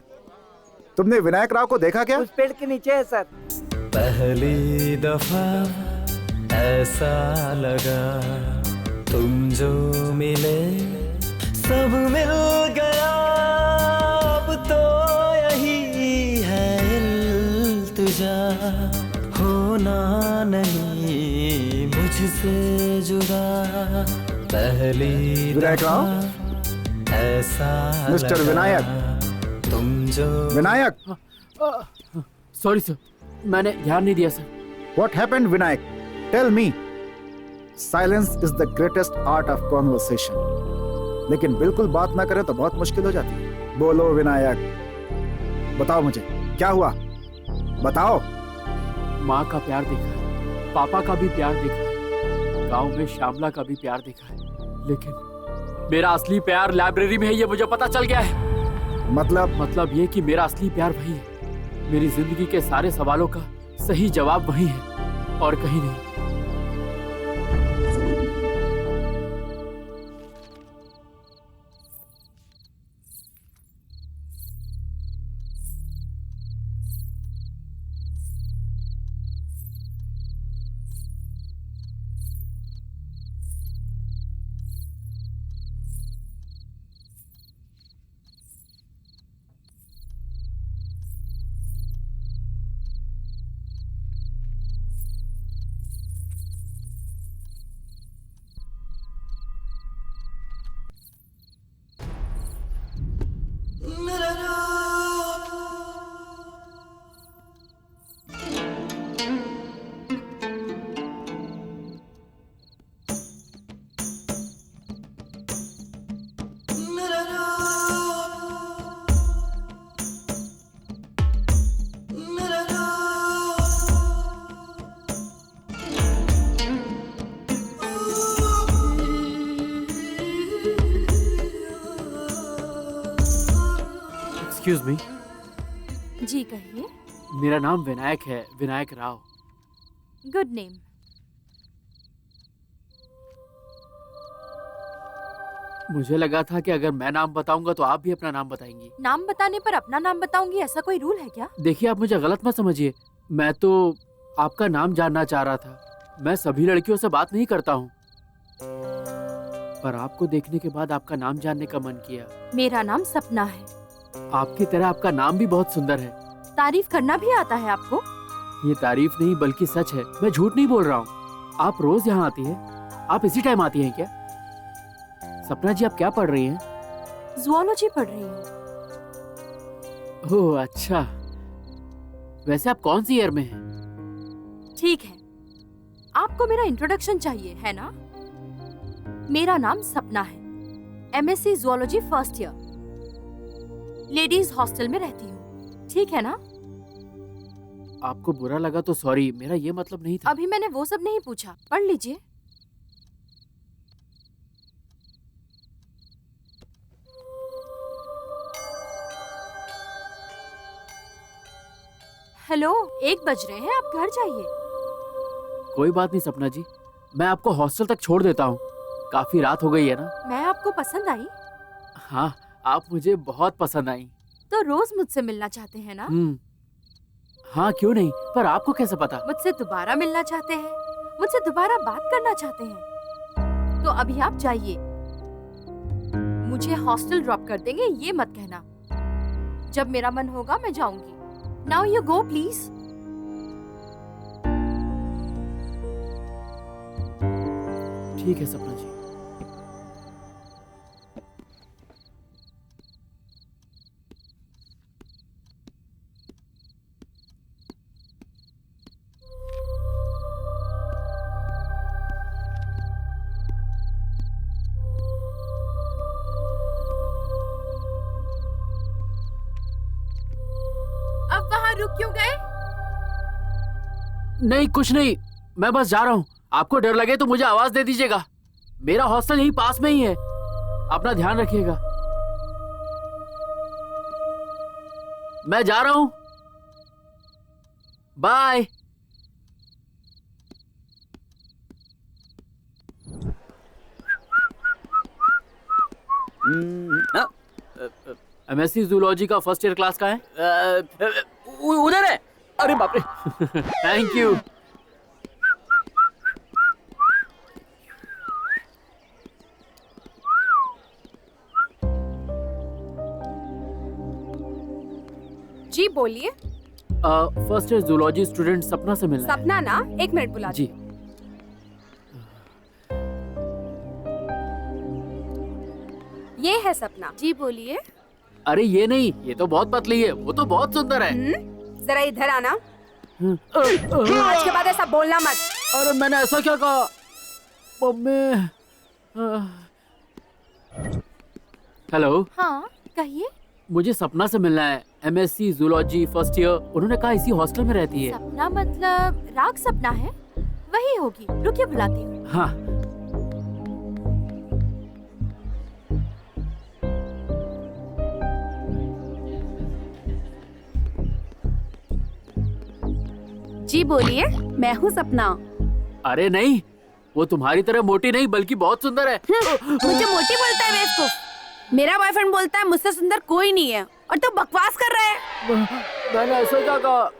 तुमने विनायक राव को देखा क्या? उस पेड़ के नीचे है सर। पहली दफा ऐसा लगा, तुम जो मिले सब मिल गया। अब तो यही है इल्तिजा, होना नहीं मुझसे जुदा। पहली विनायक राव? ऐसा मिस्टर विनायक। तुम जो विनायक। सॉरी सर, मैंने ध्यान नहीं दिया sir. What happened, Vinayak? Tell me. Silence is the greatest art of conversation. लेकिन बिल्कुल बात ना करें तो बहुत मुश्किल हो जाती है। बोलो विनायक, बताओ मुझे क्या हुआ, बताओ। माँ का प्यार देखा है, पापा का भी प्यार देखा है, गांव में श्यामला का भी प्यार देखा है, लेकिन मेरा असली प्यार लाइब्रेरी में है, ये मुझे पता चल गया है। मतलब ये कि मेरा असली प्यार वही है। मेरी जिंदगी के सारे सवालों का सही जवाब वही है। और कहीं नहीं। एक्सक्यूज मी, जी कहिए। मेरा नाम विनायक है, विनायक राव। Good name. मुझे लगा था कि अगर मैं नाम बताऊंगा तो आप भी अपना नाम बताएंगी। नाम बताने पर अपना नाम बताऊंगी, ऐसा कोई रूल है क्या? देखिए, आप मुझे गलत मत समझिए, मैं तो आपका नाम जानना चाह रहा था। मैं सभी लड़कियों से बात नहीं करता हूँ, पर आपको देखने के बाद आपका नाम जानने का मन किया। मेरा नाम सपना है। आपकी तरह आपका नाम भी बहुत सुंदर है। तारीफ करना भी आता है आपको? ये तारीफ नहीं बल्कि सच है, मैं झूठ नहीं बोल रहा हूँ। आप रोज यहाँ आती हैं? आप इसी टाइम आती हैं क्या? सपना जी, आप क्या पढ़ रही हैं? ज़ूलॉजी पढ़ रही हूँ। ओह अच्छा, वैसे आप कौन सी ईयर में हैं? ठीक है, आपको मेरा इंट्रोडक्शन चाहिए है ना? मेरा नाम सपना है, MSc zoology first year, ladies hostel में रहती हूँ, ठीक है ना? आपको बुरा लगा तो सॉरी, मेरा ये मतलब नहीं था। अभी मैंने वो सब नहीं पूछा, पढ़ लीजिए। हेलो, 1 बज रहे हैं, आप घर जाइए। कोई बात नहीं सपना जी, मैं आपको हॉस्टल तक छोड़ देता हूँ। काफी रात हो गई है ना? मैं आपको पसंद आई? हाँ, आप मुझे बहुत पसंद आई। तो रोज मुझसे मिलना चाहते हैं ना? हाँ क्यों नहीं, पर आपको कैसे पता? मुझसे दोबारा मिलना चाहते हैं, मुझसे दोबारा बात करना चाहते हैं, तो अभी आप जाइए। मुझे हॉस्टल ड्रॉप कर देंगे ये मत कहना। जब मेरा मन होगा मैं जाऊंगी। Now you go please. ठीक है सपना जी। अब वहाँ रुक क्यों गए? नहीं कुछ नहीं, मैं बस जा रहा हूँ। आपको डर लगे तो मुझे आवाज दे दीजिएगा। मेरा हॉस्टल यहीं पास में ही है, अपना ध्यान रखिएगा। मैं जा रहा हूँ, बाय। MSc ज़ूलॉजी का फर्स्ट ईयर क्लास का है? उधर है। अरे बाप रे। Thank you. जी बोलिए। फर्स्ट ईयर ज़ूलॉजी स्टूडेंट सपना से मिलना है। सपना ना, 1 मिनट बुला जी। ये है सपना। जी बोलिए। अरे ये नहीं, ये तो बहुत पतली है, वो तो बहुत सुंदर है। जरा इधर आना। आज के बाद ऐसा बोलना मत। अरे मैंने ऐसा क्या कहा? मम्मी। हेलो। हाँ कहिए। मुझे सपना से मिलना है, MSc ज़ूलॉजी फर्स्ट ईयर। उन्होंने कहा इसी हॉस्टल में रहती है। सपना मतलब राग सपना है? वही होगी, रुकिए बुलाती हूँ। हाँ। जी बोलिए, मैं हूँ सपना। अरे नहीं, वो तुम्हारी तरह मोटी नहीं बल्कि बहुत सुंदर है। मुझे मोटी बोलता है बेवकूफ। मेरा बॉयफ्रेंड बोलता है मुझसे सुंदर कोई नहीं है और तू बकवास कर रहा है। मैंने ऐसा क्या कहा?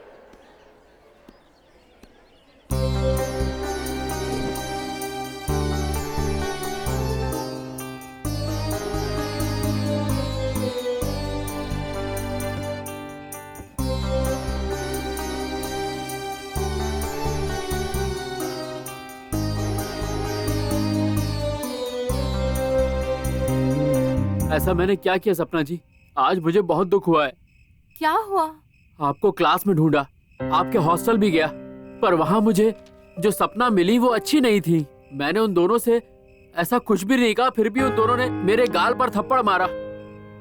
ऐसा मैंने क्या किया सपना जी? आज मुझे बहुत दुख हुआ है। क्या हुआ? आपको क्लास में ढूंढा, आपके हॉस्टल भी गया, पर वहाँ मुझे जो सपना मिली वो अच्छी नहीं थी। मैंने उन दोनों से ऐसा कुछ भी नहीं कहा, फिर भी उन दोनों ने मेरे गाल पर थप्पड़ मारा।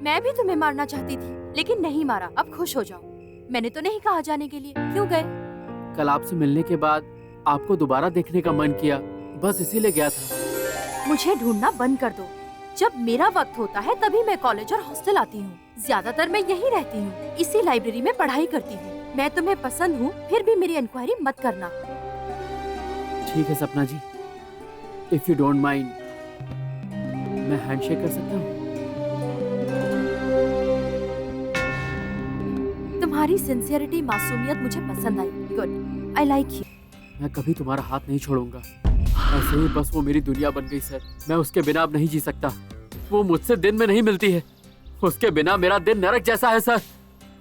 मैं भी तुम्हें मारना चाहती थी लेकिन नहीं मारा। अब खुश हो जाओ। मैंने तो नहीं कहा जाने के लिए। क्यों गए? कल आपसे मिलने के बाद आपको दोबारा देखने का मन किया, बस इसीलिए गया था। मुझे ढूंढना बंद कर दो। जब मेरा वक्त होता है तभी मैं कॉलेज और हॉस्टल आती हूँ। ज्यादातर मैं यहीं रहती हूँ, इसी लाइब्रेरी में पढ़ाई करती हूँ। मैं तुम्हें पसंद हूँ, फिर भी मेरी इंक्वायरी मत करना। ठीक है Sapna ji, if you don't mind, मैं हैंडशेक कर सकता हूँ? तुम्हारी सिंसियरिटी, मासूमियत मुझे पसंद आई। Good, I like you. मैं कभी तुम्हारा हाथ नहीं छोड़ूंगा। ऐसे ही बस वो मेरी दुनिया बन गई सर। मैं उसके बिना अब नहीं जी सकता। वो मुझसे दिन में नहीं मिलती है, उसके बिना मेरा दिन नरक जैसा है सर।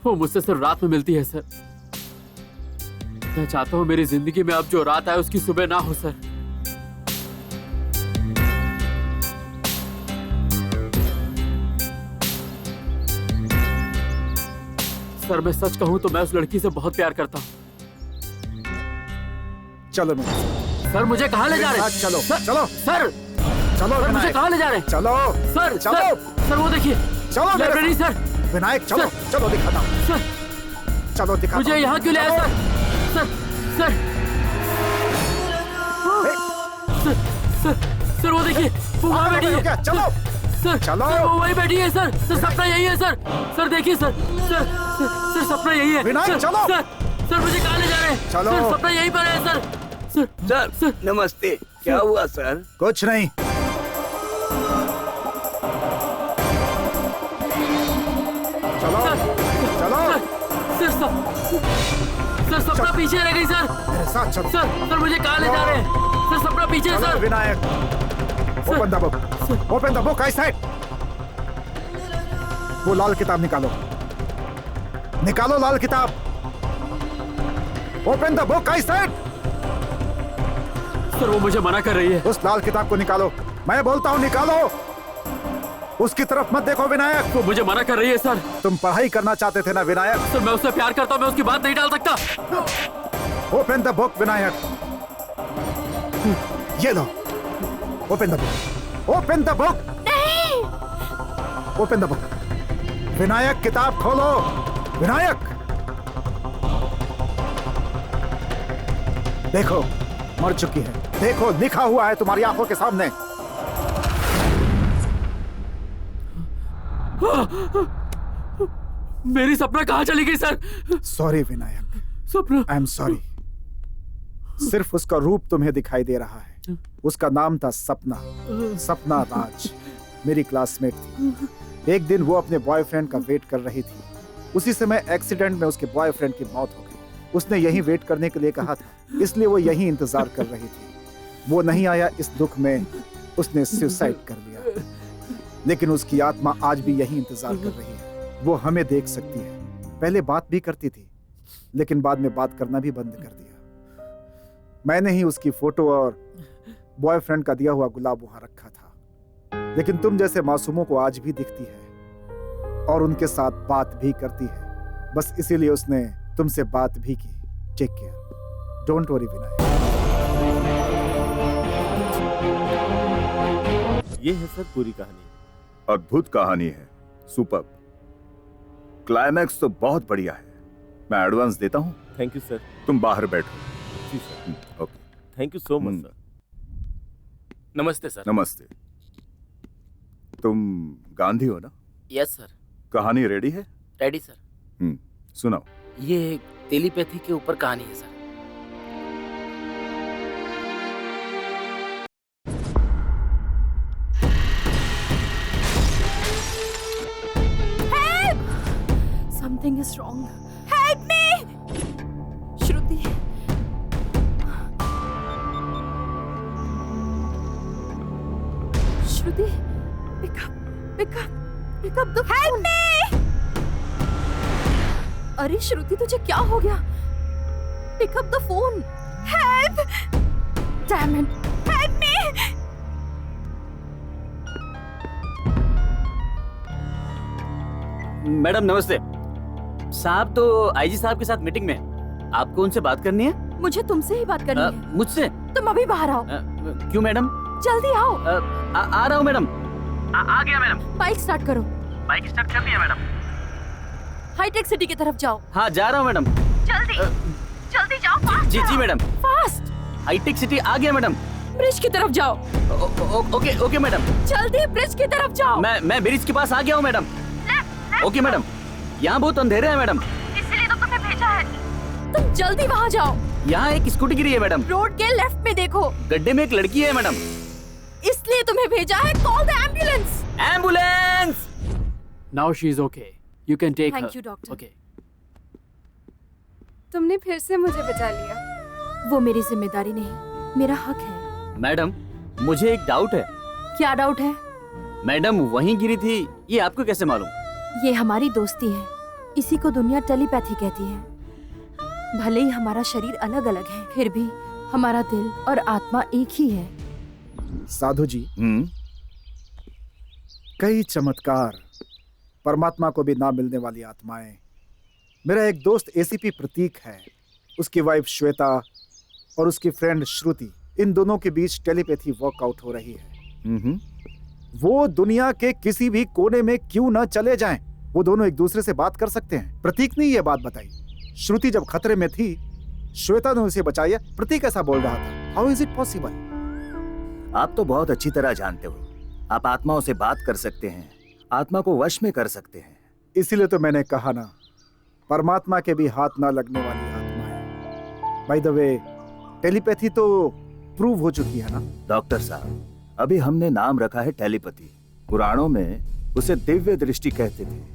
वो मुझसे सिर्फ रात में मिलती है सर। मैं चाहता हूँ मेरी जिंदगी में अब जो रात आए उसकी सुबह ना हो सर। सर मैं सच कहूँ तो मैं उस लड़की से बहुत प्यार करता हूँ। चलो मेरे साथ। सर मुझे कहाँ ले जा रहे हैं? चलो सर, चलो सर चलो सर, मुझे विनायक। कहाँ ले जा रहे हैं? चलो सर चलो सर वो देखिए, चलो मेरे लाइब्रेरी साथ। सर। विनायक चलो सर। चलो दिखाता हूँ। सर चलो दिखाता मुझे हूँ। यहाँ क्यों ले आए sir? Sir sir sir sir sir वो देखिए, वो वहाँ बैठी है। चलो सर चलो। सर वो वहीं बैठी है सर। सर सपना यही है सर। सर देखिए सर। सर सर सर सपना यही है। विनायक, सर, चलो। सर सर मुझे कहाँ ले जा रहे हैं? चलो। सर सपना यहीं पर है सर। सर सर नमस्ते। क्या हुआ सर? कुछ नहीं। चलो चलो सर सर सपना पीछे रह गई सर। मेरे साथ चलो। सर सर मुझे कहाँ ले जा रहे हैं? सर सपना पीछे है चलो sir. Vinayak, open the book, open the book. I said, वो लाल किताब निकालो, निकालो लाल किताब। Open the book, I said. Sir वो मुझे मना कर रही है। उस लाल किताब को निकालो, मैं बोलता हूँ निकालो। उसकी तरफ मत देखो विनायक। वो मुझे मना कर रही है सर। तुम पढ़ाई करना चाहते थे ना विनायक? सर मैं उससे प्यार करता हूँ, मैं उसकी बात नहीं टाल सकता। ओपन द बुक विनायक, ये लो। Open the book, open the book. नहीं। Open the book. विनायक किताब खोलो। विनायक देखो, मर चुकी है। देखो लिखा हुआ है तुम्हारी आंखों के सामने। मेरी सपना कहाँ चली गई सर? सॉरी विनायक, सपना। I am sorry. सिर्फ उसका रूप तुम्हें दिखाई दे रहा है। उसका नाम था सपना, सपना राज। मेरी क्लासमेट थी। एक दिन वो अपने बॉयफ्रेंड का वेट कर रही थी। उसी समय एक्सीडेंट में उसके बॉयफ्रेंड की मौत हो गई। उसने यहीं वेट करने के लिए कहा था, इसलिए वो यहीं इंतजार कर रही थी। वो नहीं आया, इस दुख में उसने सुसाइड कर लिया। लेकिन उसकी आत्मा आज भी यहीं इंतजार कर रही है। वो हमें देख सकती है। पहले बात भी करती थी, लेकिन बाद में बात करना भी बंद कर दिया। मैंने ही उसकी फोटो और बॉयफ्रेंड का दिया हुआ गुलाब वहां रखा था। लेकिन तुम जैसे मासूमों को आज भी दिखती है और उनके साथ बात भी करती है। बस इसीलिए उसने तुमसे बात भी की। Take care, don't worry Vinayak. ये है सर पूरी कहानी। अद्भुत कहानी है, सुपर। क्लाइमैक्स तो बहुत बढ़िया है। मैं एडवांस देता हूँ। Thank you sir. तुम बाहर बैठो। जी sir. Okay. Thank you so much sir. नमस्ते सर। नमस्ते। तुम गांधी हो ना? Yes sir. कहानी रेडी है? Ready sir. सुनाओ। ये टेलीपैथी के ऊपर कहानी है sir. Something is wrong. Help me! Shruti, Shruti, pick up the phone. Help me! अरे श्रुति, तुझे क्या हो गया? Pick up the phone. Help! Damn it. Help me! Madam नमस्ते। साहब तो आईजी साहब के साथ मीटिंग में है। आपको उनसे बात करनी है? मुझे तुमसे ही बात करनी है। मुझसे? तुम अभी बाहर आओ। क्यों मैडम? जल्दी आओ। आ रहा हूँ मैडम। आ गया मैडम। बाइक स्टार्ट करो। बाइक स्टार्ट कर लिया मैडम। हाईटेक सिटी की तरफ जाओ। हाँ जा रहा हूँ मैडम। जल्दी जाओ, फास्ट जी मैडम। फास्ट। हाईटेक सिटी आ गया मैडम। ब्रिज की तरफ जाओ। Okay madam. जल्दी ब्रिज की तरफ जाओ। मैं ब्रिज के पास आ गया हूँ मैडम। Okay madam. यहाँ बहुत अंधेरा है मैडम। इसलिए तो तुम्हें भेजा है। तुम जल्दी वहाँ जाओ। यहाँ एक स्कूटी गिरी है मैडम। रोड के लेफ्ट में देखो। गड्ढे में एक लड़की है मैडम। इसलिए तुम्हें भेजा है। Call the ambulance. Ambulance. Now she is okay. You can take her. Thank you, doctor. Okay. तुमने फिर से मुझे बचा लिया। वो मेरी जिम्मेदारी नहीं, मेरा हक है। मैडम मुझे एक डाउट है। क्या डाउट है? मैडम वहीं गिरी थी, ये आपको कैसे मालूम? ये हमारी दोस्ती है। इसी को दुनिया टेलीपैथी कहती है। भले ही हमारा शरीर अलग अलग है, फिर भी हमारा दिल और आत्मा एक ही है। साधु जी, कई चमत्कार, परमात्मा को भी ना मिलने वाली आत्माएं। मेरा एक दोस्त एसीपी प्रतीक है, उसकी वाइफ श्वेता और उसकी फ्रेंड श्रुति, इन दोनों के बीच टेलीपैथी वर्कआउट हो रही है। वो दुनिया के किसी भी कोने में क्यों न चले जाएं, वो दोनों एक दूसरे से बात कर सकते हैं। प्रतीक ने ये बात बताई। श्रुति जब खतरे में थी, श्वेता ने उसे बचाया। प्रतीक ऐसा बोल रहा था। How is it possible? आप तो बहुत अच्छी तरह जानते हो, आप आत्माओं से बात कर सकते हैं, आत्मा को वश में कर सकते हैं। इसीलिए तो मैंने कहा ना, परमात्मा के भी हाथ ना लगने वाली आत्मा है। बाय द वे, टेलीपैथी तो प्रूव हो चुकी है ना? डॉक्टर साहब, अभी हमने नाम रखा है टेलीपैथी। पुराणों में उसे दिव्य दृष्टि कहते थे।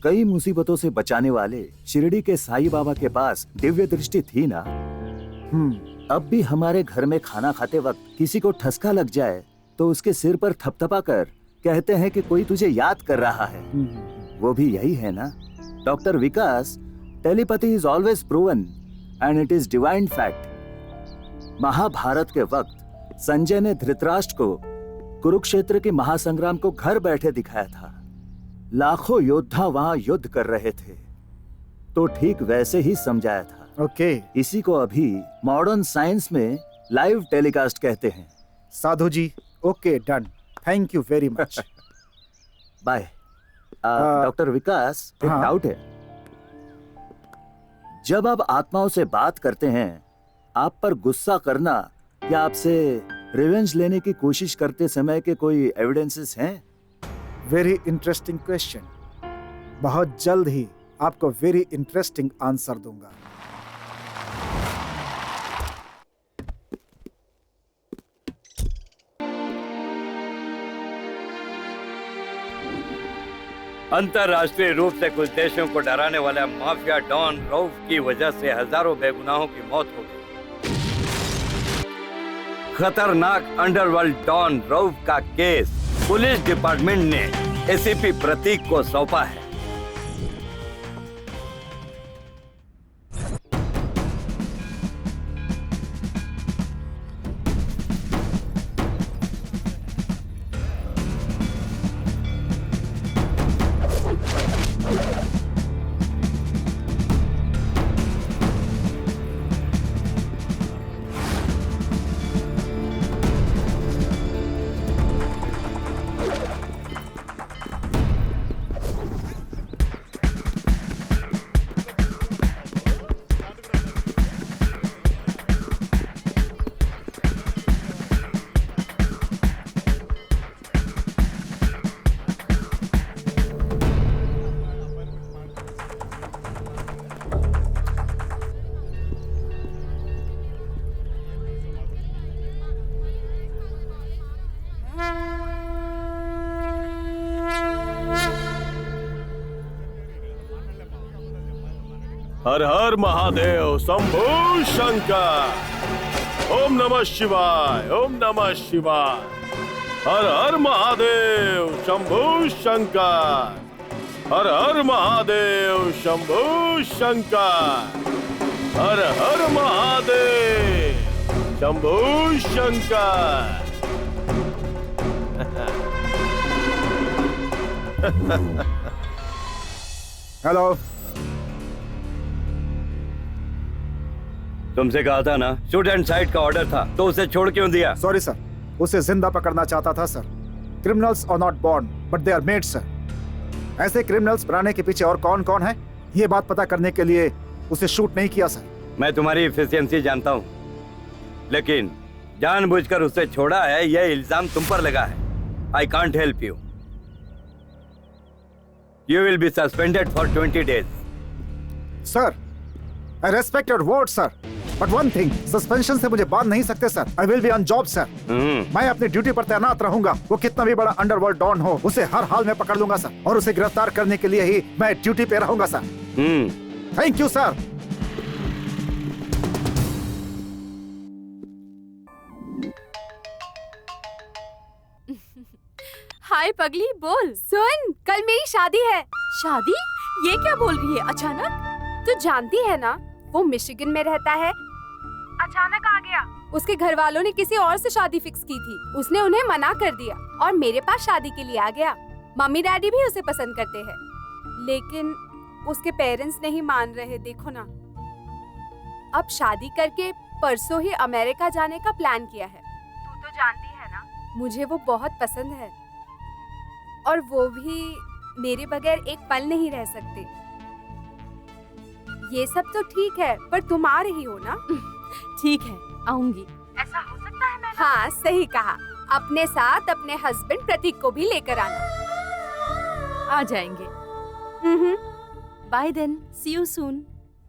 कई मुसीबतों से बचाने वाले शिरडी के साईं बाबा के पास दिव्य दृष्टि थी ना। अब भी हमारे घर में खाना खाते वक्त किसी को ठसका लग जाए तो उसके सिर पर थपथपा कर कहते हैं कि कोई तुझे याद कर रहा है। वो भी यही है ना doctor Vikas? Telepathy is always proven and it is divine fact. Mahabharat के वक्त संजय ने धृतराष्ट्र को कुरुक्षेत्र के महासंग्राम को घर बैठे दिखाया था। लाखों योद्धा वहां युद्ध कर रहे थे, तो ठीक वैसे ही समझाया था। ओके। इसी को अभी मॉडर्न साइंस में लाइव टेलीकास्ट कहते हैं। Sadhu ji, okay, done, thank you very much. Bye. Doctor Vikas, एक डाउट है। जब आप आत्माओं से बात करते हैं, आप पर गुस्सा करना या आपसे रिवेंज लेने की कोशिश करते समय के कोई एविडेंसेस हैं? Very interesting question. बहुत जल्द ही आपको वेरी इंटरेस्टिंग आंसर दूंगा। अंतर्राष्ट्रीय रूप से कुछ देशों को डराने वाला माफिया डॉन रऊफ की वजह से हजारों बेगुनाहों की मौत हो गई। खतरनाक अंडरवर्ल्ड डॉन रऊफ का केस पुलिस डिपार्टमेंट ने एसीपी प्रतीक को सौंपा है। हर हर महादेव शंभू शंकर। ओम नमः शिवाय, ओम नमः शिवाय। हर हर महादेव शंभू शंकर। हर हर महादेव शंभू शंकर। हर हर महादेव शंभू शंकर। हेलो। तुमसे कहा था ना, शूट एंड साइड का ऑर्डर था, तो उसे छोड़ क्यों दिया? सॉरी सर, उसे जिंदा पकड़ना चाहता था sir. Criminals are not born but they are made sir. ऐसे क्रिमिनल्स बनाने के पीछे और कौन कौन है, ये बात पता करने के लिए उसे शूट नहीं किया सर। मैं तुम्हारी एफिशिएंसी जानता हूँ, लेकिन जानबूझकर उसे छोड़ा है, यह इल्जाम तुम पर लगा है। I can't help you. You will be suspended for 20 days. Sir, I respect your word, sir. But one thing, suspension से मुझे बांध नहीं सकते sir. I will be on job, sir. मैं अपनी ड्यूटी पर तैनात रहूंगा। वो कितना भी बड़ा अंडरवर्ल्ड डॉन हो, उसे हर हाल में पकड़ लूंगा सर। और उसे गिरफ्तार करने के लिए ही मैं ड्यूटी पे रहूंगा sir. Thank you sir. Hi पगली, बोल। सुन, कल मेरी शादी है। शादी? ये क्या बोल रही है अचानक? तू जानती है ना, वो मिशिगन में रहता है। अचानक आ गया। उसके घर वालों ने किसी और से शादी फिक्स की थी। उसने उन्हें मना कर दिया और मेरे पास शादी के लिए आ गया। मम्मी डैडी भी उसे पसंद करते हैं, लेकिन उसके पेरेंट्स नहीं मान रहे। देखो ना, अब शादी करके परसों ही अमेरिका जाने का प्लान किया है। तू तो जानती है ना, मुझे वो बहुत पसंद है और वो भी मेरे बगैर एक पल नहीं रह सकते। ये सब तो ठीक है, पर तुम आ रही हो ना? ठीक है, आऊंगी। ऐसा हो सकता है? मैंने हाँ सही कहा। अपने साथ अपने हस्बैंड प्रतीक को भी लेकर आना। आ जाएंगे। Bye then, see you soon.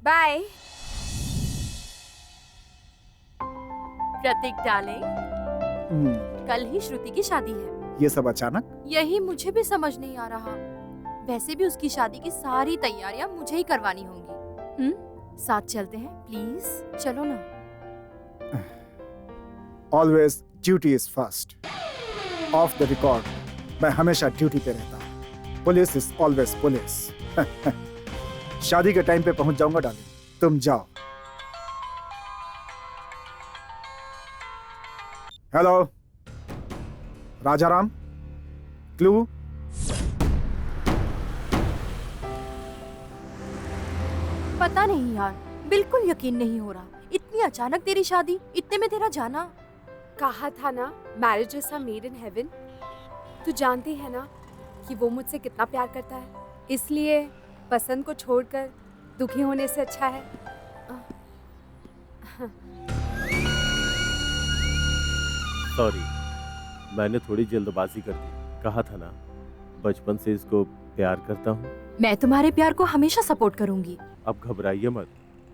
Bye. Prateek darling, कल ही श्रुति की शादी है। ये सब अचानक? यही मुझे भी समझ नहीं आ रहा। वैसे भी उसकी शादी की सारी तैयारियां मुझे ही करवानी होंगी। साथ चलते हैं प्लीज, चलो ना। Always duty is first. Off the record, मैं हमेशा ड्यूटी पे रहता हूँ। Police is always police. शादी के टाइम पे पहुंच जाऊंगा डार्लिंग, तुम जाओ। Hello Rajaram, clue? पता नहीं यार, बिल्कुल यकीन नहीं हो रहा। इतनी अचानक तेरी शादी, इतने में तेरा जाना। कहा था ना, marriage is a made in heaven. तू जानती है ना कि वो मुझसे कितना प्यार करता है, इसलिए पसंद को छोड़कर दुखी होने से अच्छा है। सॉरी, मैंने थोड़ी जल्दबाजी कर दी। कहा था ना, बचपन से इसको प्यार करता हूँ। मैं तुम्हारे प्यार को हमेशा सपोर्ट करूंगी। अब घबराइए मत,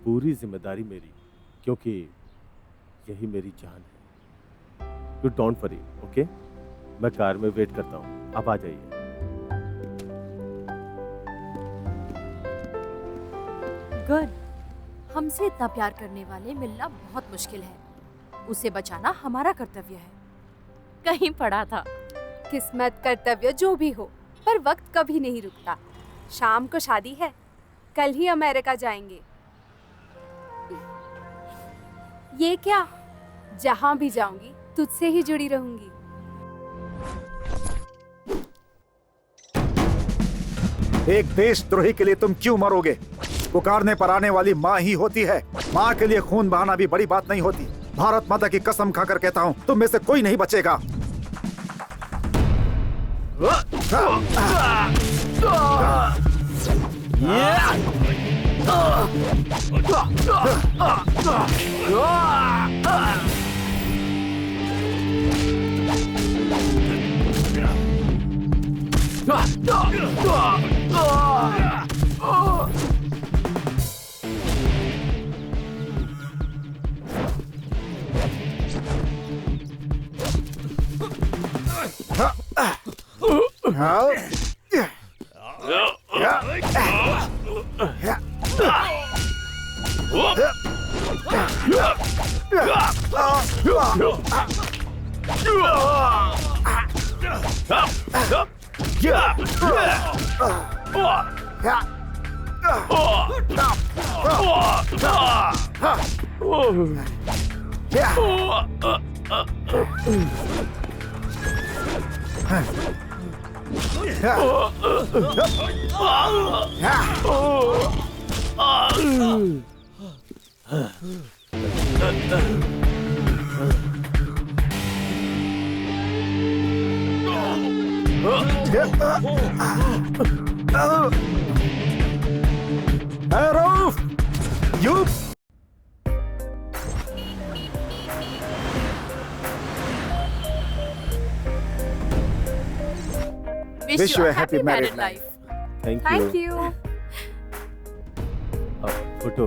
पूरी जिम्मेदारी मेरी, क्योंकि यही मेरी जान है। You don't worry, okay? मैं कार में वेट करता हूँ, आप आ जाइए। गुड। हमसे इतना प्यार करने वाले मिलना बहुत मुश्किल है। उसे बचाना हमारा कर्तव्य है। कहीं पढ़ा था। किस्मत, कर्तव्य जो भी हो, पर वक्त कभी नहीं रुकता। शाम को शादी है, कल ही अमेरिका जाएंगे। ये क्या, जहां भी जाऊंगी तुझसे ही जुड़ी रहूंगी। एक देशद्रोही के लिए तुम क्यों मरोगे? पुकारने पर आने वाली माँ ही होती है। माँ के लिए खून बहाना भी बड़ी बात नहीं होती। भारत माता की कसम खाकर कहता हूँ, तुम में से कोई नहीं बचेगा। Aruf! You! Wish you a happy married life. Thank thank you. You. Photo.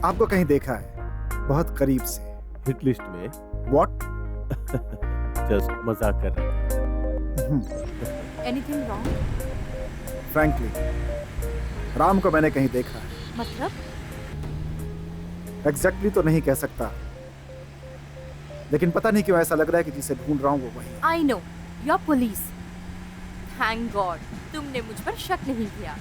आपको कहीं देखा है, बहुत करीब से। हिट लिस्ट में। What? जस्ट मजाक कर रहा Anything wrong? Frankly, राम को मैंने कहीं देखा है। मतलब? Exactly तो नहीं कह सकता, लेकिन पता नहीं क्यों ऐसा लग रहा है कि जिसे ढूंढ रहा हूँ वो वही है। I know. You're police. Thank God. तुमने मुझ पर शक नहीं किया।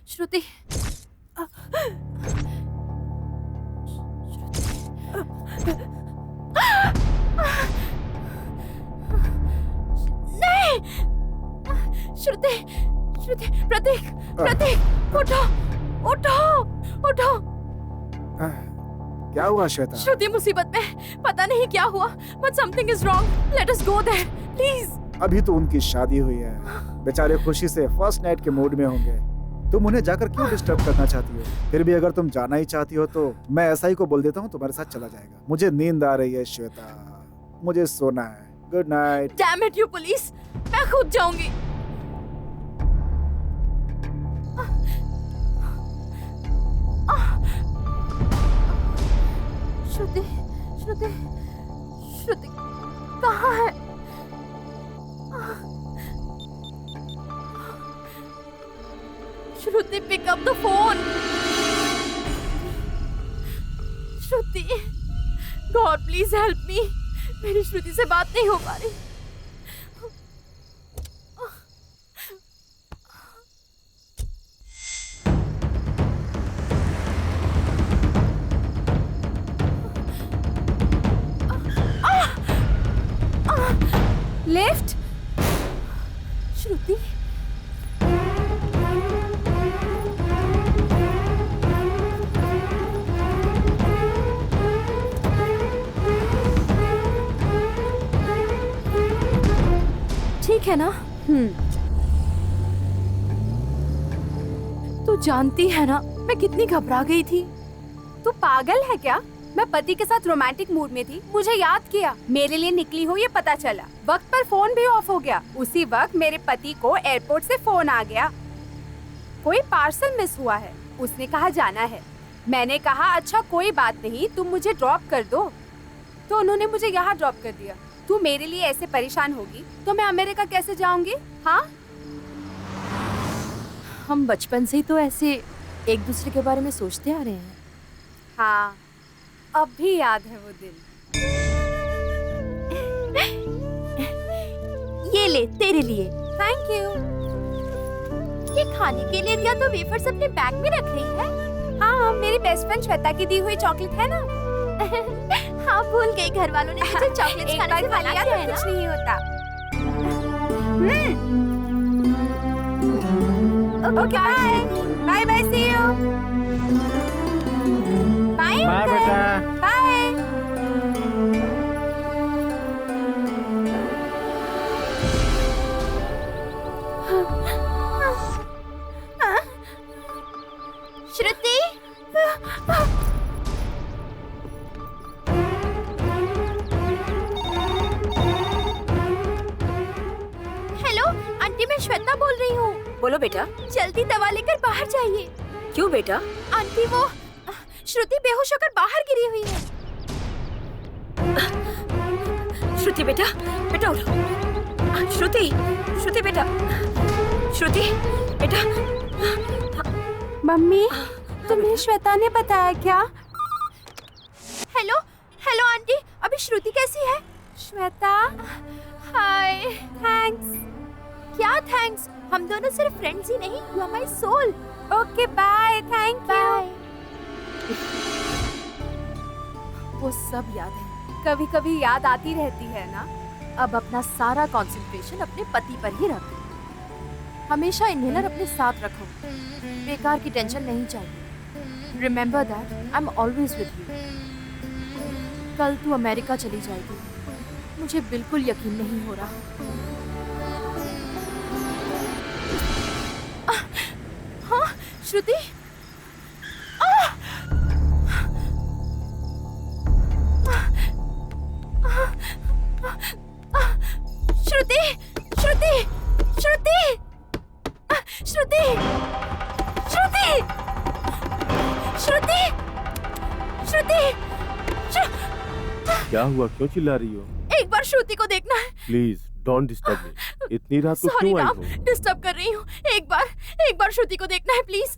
श्रुति। नहीं! श्रुति, श्रुति, प्रतीक, प्रतीक, उठो, उठो, उठो। क्या हुआ श्वेता? श्रुति मुसीबत में, पता नहीं क्या हुआ, but something is wrong. Let us go there, please. अभी तो उनकी शादी हुई है, बेचारे खुशी से फर्स्ट नाइट के मूड में होंगे। तुम उन्हें जाकर क्यों डिस्टर्ब करना चाहती हो? फिर भी अगर तुम जाना ही चाहती हो तो मैं ऐसा ही को बोल देता हूँ, तुम्हारे साथ चला जाएगा। मुझे नींद आ रही है श्वेता, मुझे सोना है। Good night. Damn it, you police! मैं खुद जाऊंगी। श्रुति, श्रुति, श्रुति, कहाँ है? श्रुति, pick up the phone. Shruti, God please help me. मेरी श्रुति से बात नहीं हो पा रही। लिफ्ट? श्रुति, ठीक है ना? तू जानती है ना मैं कितनी घबरा गई थी। तू पागल है क्या? मैं पति के साथ रोमांटिक मूड में थी, मुझे याद किया, मेरे लिए निकली हो ये पता चला। वक्त पर फोन भी ऑफ हो गया। उसी वक्त मेरे पति को एयरपोर्ट से फोन आ गया, कोई पार्सल मिस हुआ है, उसने कहा जाना है। मैंने कहा अच्छा कोई बात नहीं, तुम मुझे ड्रॉप कर दो, तो उन्होंने मुझे यहाँ ड्रॉप कर दिया। तू मेरे लिए ऐसे परेशान होगी तो मैं अमेरिका कैसे जाऊंगी? हाँ, हम बचपन से ही तो ऐसे एक दूसरे के बारे में सोचते आ रहे हैं। हाँ, अब भी याद है वो दिन। ये ले तेरे लिए। Thank you. ये खाने के लिए दिया तो वेफर्स अपने बैग में रख रही है। हाँ, मेरी बेस्ट फ्रेंड श्वेता की दी हुई चॉकलेट है ना। हाँ, भूल गई, घर वालों ने मुझे चॉकलेट एक खाने बार से खा मना लिया किया तो है कुछ ना। नहीं होता। Okay, bye bye bye, see you. Bye बेटा। बाय। श्रुति, हेलो आंटी, मैं श्वेता बोल रही हूँ। बोलो बेटा। जल्दी दवा लेकर बाहर जाइए। क्यों बेटा? आंटी वो श्रुति बेहोश होकर बाहर गिरी हुई है। श्रुति बेटा, बेटा उठो। श्रुति, श्रुति बेटा, श्रुति बेटा। मम्मी, तुम्हें श्वेता ने बताया क्या? हेलो हेलो आंटी, अभी श्रुति कैसी है? श्वेता, हाय। थैंक्स। क्या थैंक्स? हम दोनों सिर्फ फ्रेंड्स ही नहीं, you are my soul. Okay bye, thank you. वो सब याद है। कभी कभी याद आती रहती है ना। अब अपना सारा कंसंट्रेशन अपने पति पर ही रखो। हमेशा इन्हेलर अपने साथ रखो। बेकार की टेंशन नहीं चाहिए। Remember that I am always with you. कल तू अमेरिका चली जाएगी, मुझे बिल्कुल यकीन नहीं हो रहा। हाँ श्रुति, श्रुति, श्रुति, श्रुति, श्रुति, श्रुति, श्रुति, श्रुति। क्या हुआ? क्यों चिल्ला रही हो? एक बार श्रुति को देखना है। प्लीज डोंट डिस्टर्ब मी। इतनी रात को सॉरी क्यों आई राम, हो? डिस्टर्ब कर रही हूँ। एक बार श्रुति को देखना है प्लीज।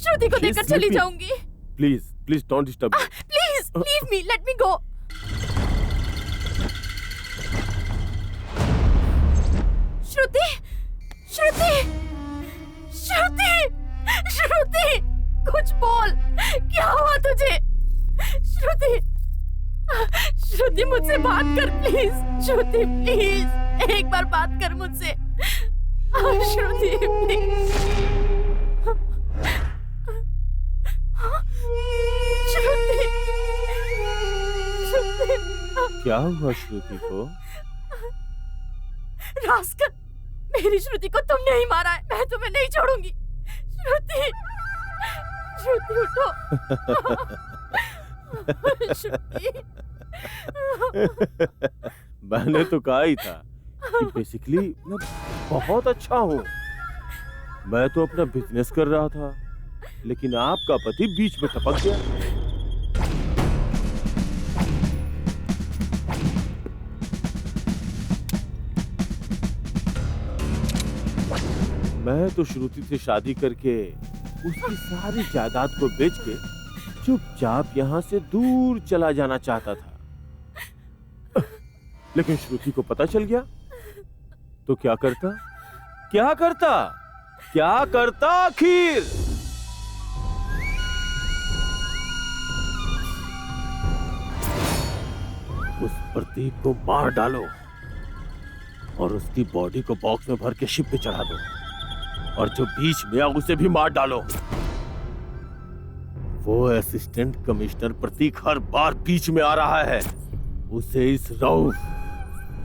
श्रुति को देखकर चली जाऊंगी। Please please don't disturb me. Please leave me, let me go. Shruti, Shruti, Shruti, Shruti, कुछ बोल। क्या हुआ तुझे? श्रुति, श्रुति मुझसे बात कर प्लीज। श्रुति प्लीज एक बार बात कर मुझसे। श्रुति प्लीज। श्रुति, श्रुति। क्या हुआ श्रुति को? रास्कल, मेरी श्रुति को तुमने ही मारा है। मैं तुम्हें नहीं छोड़ूंगी। श्रुति, श्रुति उठो। श्रुति। मैंने तो कहा ही था कि बेसिकली मैं बहुत अच्छा हूँ। मैं तो अपना बिजनेस कर रहा था, लेकिन आपका पति बीच में टपक गया। मैं तो श्रुति से शादी करके उसकी सारी जायदाद को बेच के चुपचाप यहाँ से दूर चला जाना चाहता था, लेकिन श्रुति को पता चल गया तो क्या करता? क्या करता? क्या करता आखिर? उस प्रतीक को मार डालो और उसकी बॉडी को बॉक्स में भर के शिप पे चढ़ा दो, और जो बीच में उसे भी मार डालो। वो असिस्टेंट कमिश्नर प्रतीक हर बार बीच में आ रहा है। उसे इस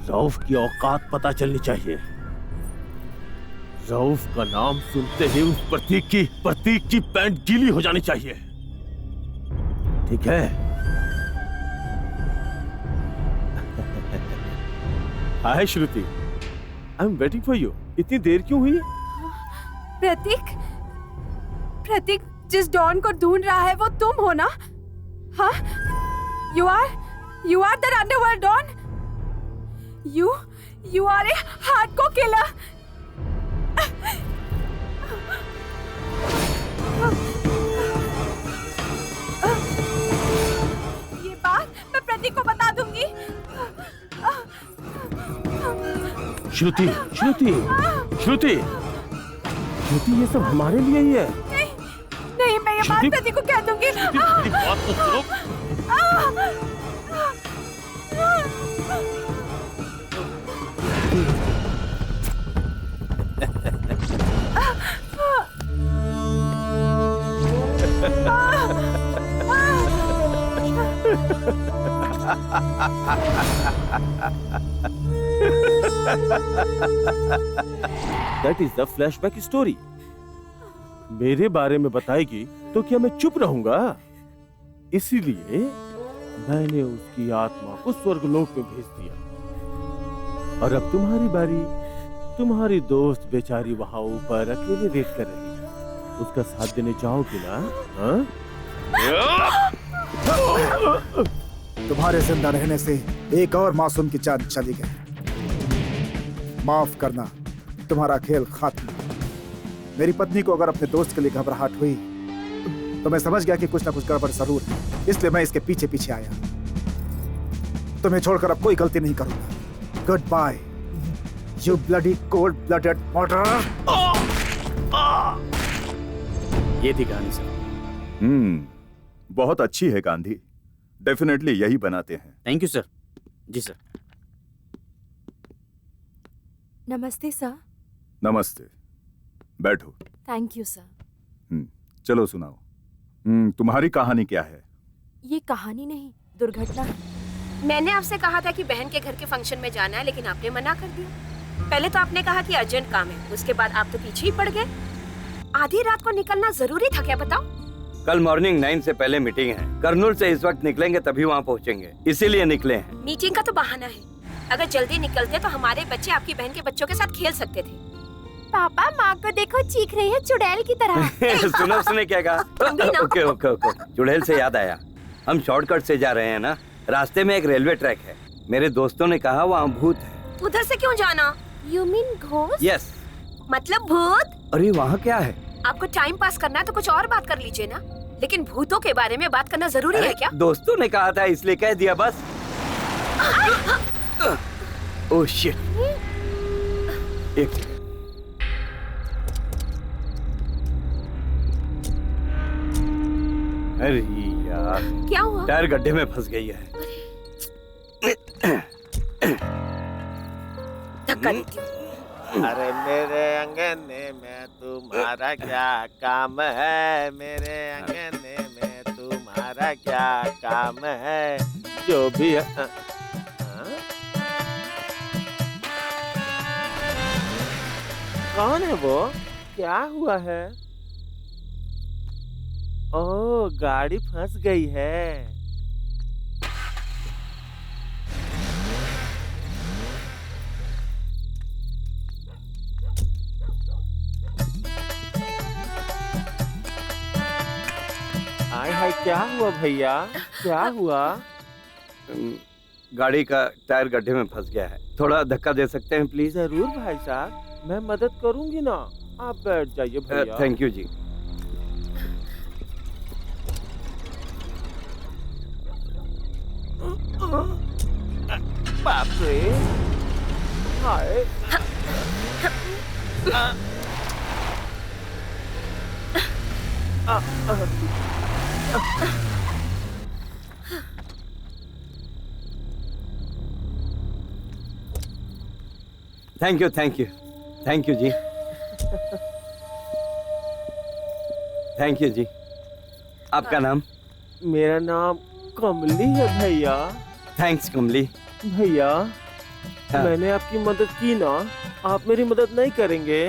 रऊफ की औकात पता चलनी चाहिए। रऊफ का नाम सुनते ही उस प्रतीक की पैंट गीली हो जानी चाहिए। ठीक है? Hi Shruti, I am waiting for you. इतनी देर क्यों हुई? प्रतीक जिस डॉन को ढूंढ रहा है वो तुम हो ना? हाँ? You are that underworld Don? You are a hardcore killer. ये बात मैं प्रतीक को बता दूंगी। श्रुति, ये सब हमारे लिए ही है। नहीं, मैं ये बात प्रतीक को कह दूंगी। मेरी बात तो सुनो। That is the flashback story. मेरे बारे में बताएगी तो क्या मैं चुप रहूंगा? इसीलिए मैंने उसकी आत्मा को स्वर्गलोक में भेज दिया। और अब तुम्हारी बारी। तुम्हारी दोस्त बेचारी वहाँ ऊपर अकेले वेट कर रही है, उसका साथ देने जाओगी ना? हाँ? तुम्हारे जिंदा रहने से एक और मासूम की जान चली गई। माफ करना, तुम्हारा खेल खत्म। मेरी पत्नी को अगर अपने दोस्त के लिए घबराहट हुई तो मैं समझ गया कि कुछ ना कुछ गड़बड़ जरूर है, इसलिए मैं इसके पीछे पीछे आया। तुम्हें छोड़कर अब कोई गलती नहीं करूंगा। Goodbye, you bloody cold blooded murderer. ये थी कहानी सर। बहुत अच्छी है गांधी, डेफिनेटली यही बनाते हैं। Thank you sir. जी सर। नमस्ते सर। नमस्ते, बैठो। Thank you sir. चलो सुनाओ। तुम्हारी कहानी क्या है? ये कहानी नहीं, दुर्घटना है। मैंने आपसे कहा था कि बहन के घर के फंक्शन में जाना है, लेकिन आपने मना कर दिया। पहले तो आपने कहा कि अर्जेंट काम है, उसके बाद आप तो पीछे ही पड़ गए। आधी रात को निकलना जरूरी था क्या, बताओ? कल मॉर्निंग 9 से पहले मीटिंग है। कर्नूल से इस वक्त निकलेंगे तभी वहाँ पहुँचेंगे, इसीलिए निकले हैं। मीटिंग का तो बहाना है। अगर जल्दी निकलते तो हमारे बच्चे आपकी बहन के बच्चों के साथ खेल सकते थे। पापा, माँ को देखो, चीख रही है चुड़ैल की तरह। सुनो उसने क्या कहा? Okay okay okay. चुड़ैल से याद आया, हम शॉर्टकट से जा रहे हैं ना, रास्ते में एक रेलवे ट्रैक है। मेरे दोस्तों ने कहा वहाँ भूत है। उधर से क्यों जाना? You mean ghost? यस। मतलब भूत? अरे वहाँ क्या है? आपको टाइम पास करना है तो कुछ और बात कर लीजिए ना, लेकिन भूतों के बारे में बात करना जरूरी है क्या? दोस्तों ने कहा था इसलिए कह दिया बस। Oh shit. एक सेकंड। अरे यार, क्या हुआ? टायर गड्ढे में फंस गई है। धक्का देती हूँ। अरे मेरे अंगने में तुम्हारा क्या काम है? मेरे अंगने में तुम्हारा क्या काम है? जो भी है। कौन है वो? क्या हुआ है? ओह, गाड़ी फंस गई है। हाय हाय, क्या हुआ भैया? क्या हुआ? गाड़ी का टायर गड्ढे में फंस गया है, थोड़ा धक्का दे सकते हैं प्लीज? जरूर भाई साहब, मैं मदद करूंगी ना, आप बैठ जाइए भैया। थैंक यू जी। बाप रे, हाय। Thank you thank you thank you जी। थैंक यू जी। आपका नाम? मेरा नाम कमली है भैया। थैंक्स कमली। भैया, मैंने आपकी मदद की ना, आप मेरी मदद नहीं करेंगे?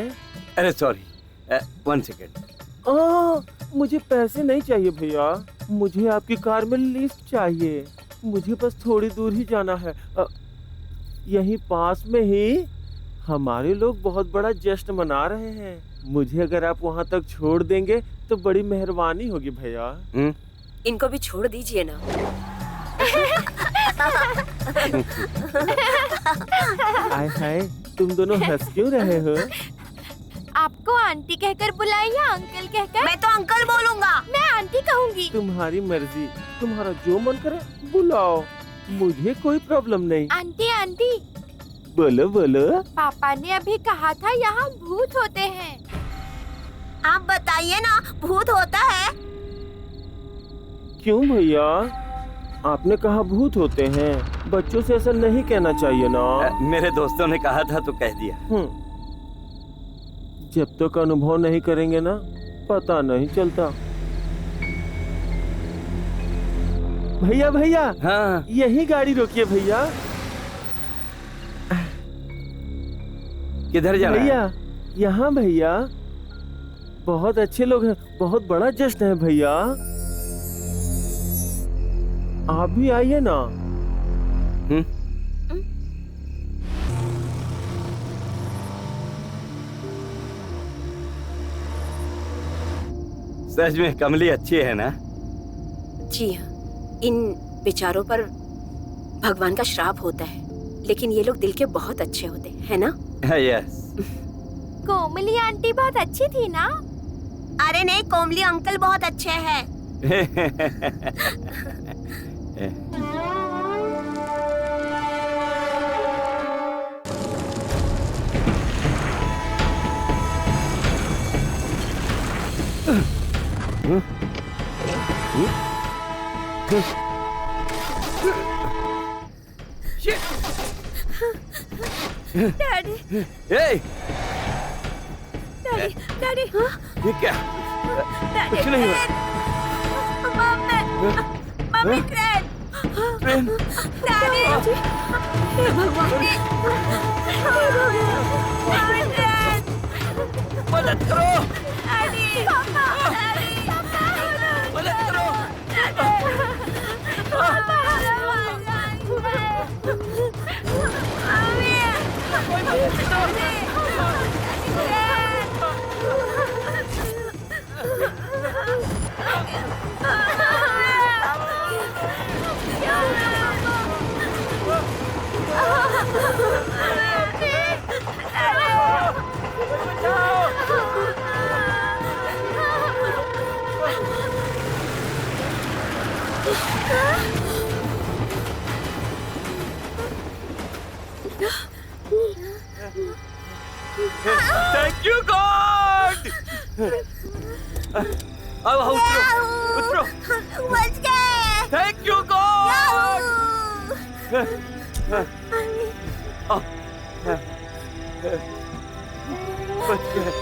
अरे सॉरी, 1 सेकेंड। मुझे पैसे नहीं चाहिए भैया, मुझे आपकी कार में लिफ्ट चाहिए। मुझे बस थोड़ी दूर ही जाना है, यहीं पास में ही हमारे लोग बहुत बड़ा जश्न मना रहे हैं। मुझे अगर आप वहाँ तक छोड़ देंगे तो बड़ी मेहरबानी होगी भैया। इनको भी छोड़ दीजिए ना। हाय हाय, तुम दोनों हंस क्यों रहे हो? आपको आंटी कहकर बुलाए या अंकल कहकर? मैं तो अंकल बोलूंगा। मैं आंटी कहूंगी। तुम्हारी मर्जी, तुम्हारा जो मन करे बुलाओ, मुझे कोई प्रॉब्लम नहीं। Aunty aunty. बोलो बोलो। पापा ने अभी कहा था यहाँ भूत होते हैं। आप बताइए ना, भूत होता है? क्यों भैया, आपने कहा भूत होते हैं, बच्चों से ऐसा नहीं कहना चाहिए ना। मेरे दोस्तों ने कहा था तो कह दिया। जब तक अनुभव नहीं करेंगे ना, पता नहीं चलता। भैया भैया, हाँ यही गाड़ी रोकिए भैया। किधर जाना भैया? यहाँ भैया, बहुत अच्छे लोग हैं, बहुत बड़ा जश्न है भैया, आप भी आइए ना। सच में कमली अच्छी है ना? जी हाँ, इन बेचारों पर भगवान का श्राप होता है, लेकिन ये लोग दिल के बहुत अच्छे होते हैं, है ना? यस। कोमली आंटी बहुत अच्छी थी ना? अरे नहीं, कोमली अंकल बहुत अच्छे हैं। डैडी, ए, डैडी, डैडी, हाँ? ये क्या? डैडी, कुछ नहीं हुआ। मम्मी, ट्रेन, ट्रेन, डैडी, हे भगवान, ट्रेन, मदद करो, डैडी, पापा, डैडी, मदद करो। Thank you God! अब उतरो, बच गए। Thank you God! बच गए।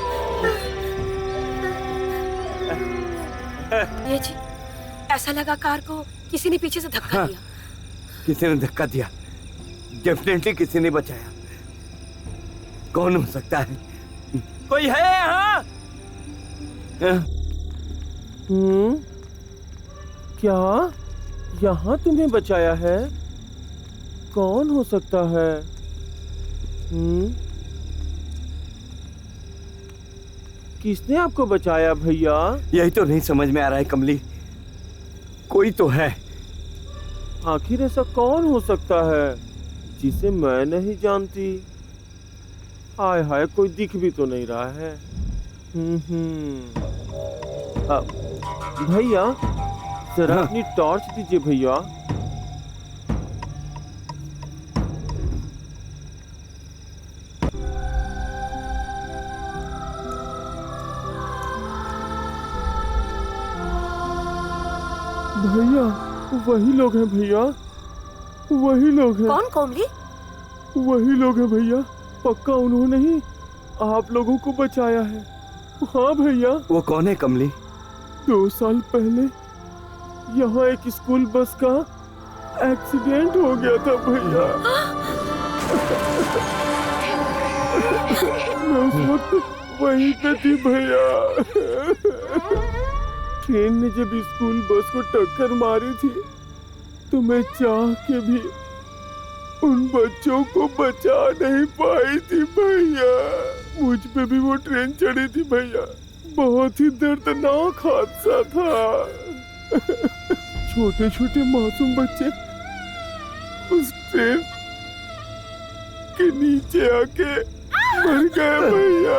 ये जी, ऐसा लगा कार को किसी ने पीछे से धक्का दिया। किसी ने धक्का दिया, डेफिनेटली किसी ने बचाया। कौन हो सकता है? कोई है यहाँ? क्या यहाँ तुम्हें बचाया है? कौन हो सकता है? किसने आपको बचाया भैया? यही तो नहीं समझ में आ रहा है कमली। कोई तो है। आखिर ऐसा कौन हो सकता है जिसे मैं नहीं जानती? हाय हाय, कोई दिख भी तो नहीं रहा है। भैया जरा अपनी टॉर्च दीजिए भैया। भैया वही लोग हैं भैया, वही लोग हैं। कौन कोमली? वही लोग हैं भैया, पक्का उन्होंने ही आप लोगों को बचाया है। हाँ भैया। वो कौन है कमली? 2 साल पहले यहाँ एक स्कूल बस का एक्सीडेंट हो गया था भैया। मैं उस वक्त वहीं पे थी भैया। ट्रेन ने जब स्कूल बस को टक्कर मारी थी तो मैं चाह के भी उन बच्चों को बचा नहीं पाई थी भैया। मुझ पे भी वो ट्रेन चढ़ी थी भैया। बहुत ही दर्दनाक हादसा था। छोटे छोटे मासूम बच्चे उस ट्रेन के नीचे आके मर गए भैया।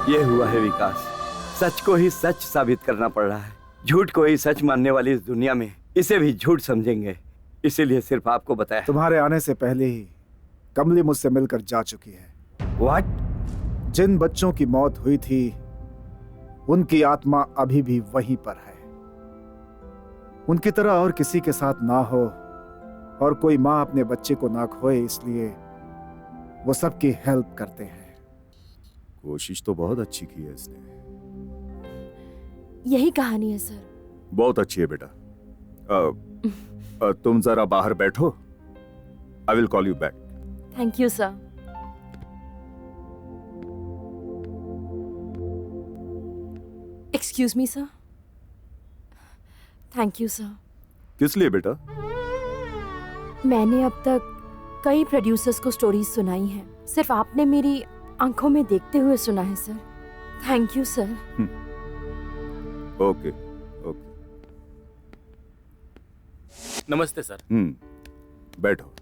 ये हुआ है विकास। सच को ही सच साबित करना पड़ रहा है। झूठ को ही सच मानने वाली इस दुनिया में इसे भी झूठ समझेंगे। इसीलिए सिर्फ आपको बताया। तुम्हारे आने से पहले ही कमली मुझसे मिलकर जा चुकी है। व्हाट? जिन बच्चों की मौत हुई थी उनकी आत्मा अभी भी वहीं पर है। उनकी तरह और किसी के साथ ना हो और कोई माँ अपने बच्चे को ना खोए, इसलिए वो सबकी हेल्प करते हैं। कोशिश तो बहुत अच्छी की है इसने। यही कहानी है सर। बहुत अच्छी है बेटा। तुम जरा बाहर बैठो, I will call you back. Thank you sir. Excuse me sir. Thank you sir. किस लिए बेटा? मैंने अब तक कई प्रोड्यूसर्स को स्टोरीज सुनाई हैं, सिर्फ आपने मेरी आंखों में देखते हुए सुना है sir. Thank you sir. Okay okay. नमस्ते सर। बैठो।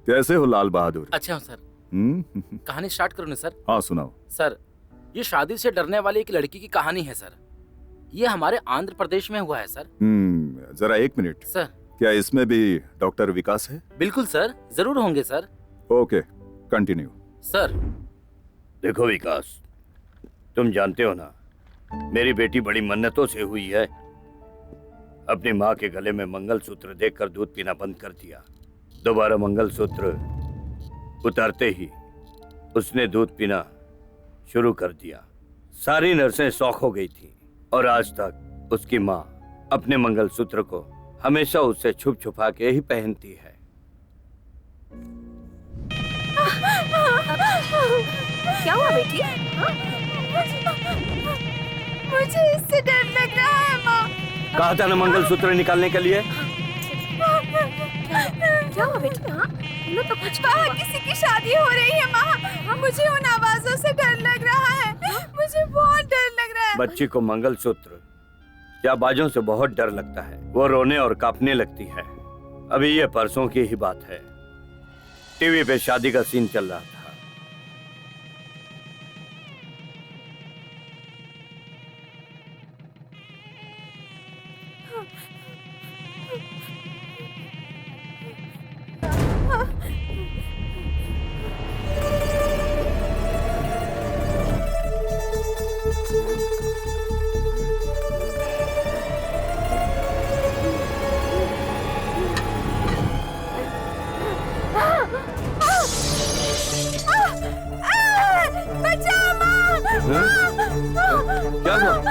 कैसे हो लाल बहादुर? अच्छा हूँ सर। कहानी स्टार्ट करूँ ना सर? हाँ सुनाओ। सर, ये शादी से डरने वाली एक लड़की की कहानी है सर। ये हमारे आंध्र प्रदेश में हुआ है सर। जरा एक मिनट सर। क्या इसमें भी डॉक्टर विकास है? बिल्कुल सर, जरूर होंगे सर। Okay, continue. सर। देखो विकास, तुम जानते हो ना, मेरी बेटी बड़ी मन्नतों से हुई है। अपनी माँ के गले में मंगलसूत्र देखकर दूध पीना बंद कर दिया। दोबारा मंगलसूत्र उतारते ही उसने दूध पीना शुरू कर दिया। सारी नर्सें शौक हो गई थी और आज तक उसकी माँ अपने मंगलसूत्र को हमेशा उससे छुप छुपा के ही पहनती है। क्या हुआ बेटी? मुझे इससे डर लग रहा है माँ। कहा था ना मंगलसूत्र निकालने के लिए। क्या हुआ बेटी? हाँ तो कुछ बाहर किसी की शादी हो रही है माँ। मुझे उन आवाजों से डर लग रहा है। मुझे बहुत डर लग रहा है। बच्ची को मंगलसूत्र या बाजों से बहुत डर लगता है। वो रोने और कांपने लगती है। अभी ये परसों की ही बात है, टीवी पे शादी का सीन चल रहा था। क्या हुआ?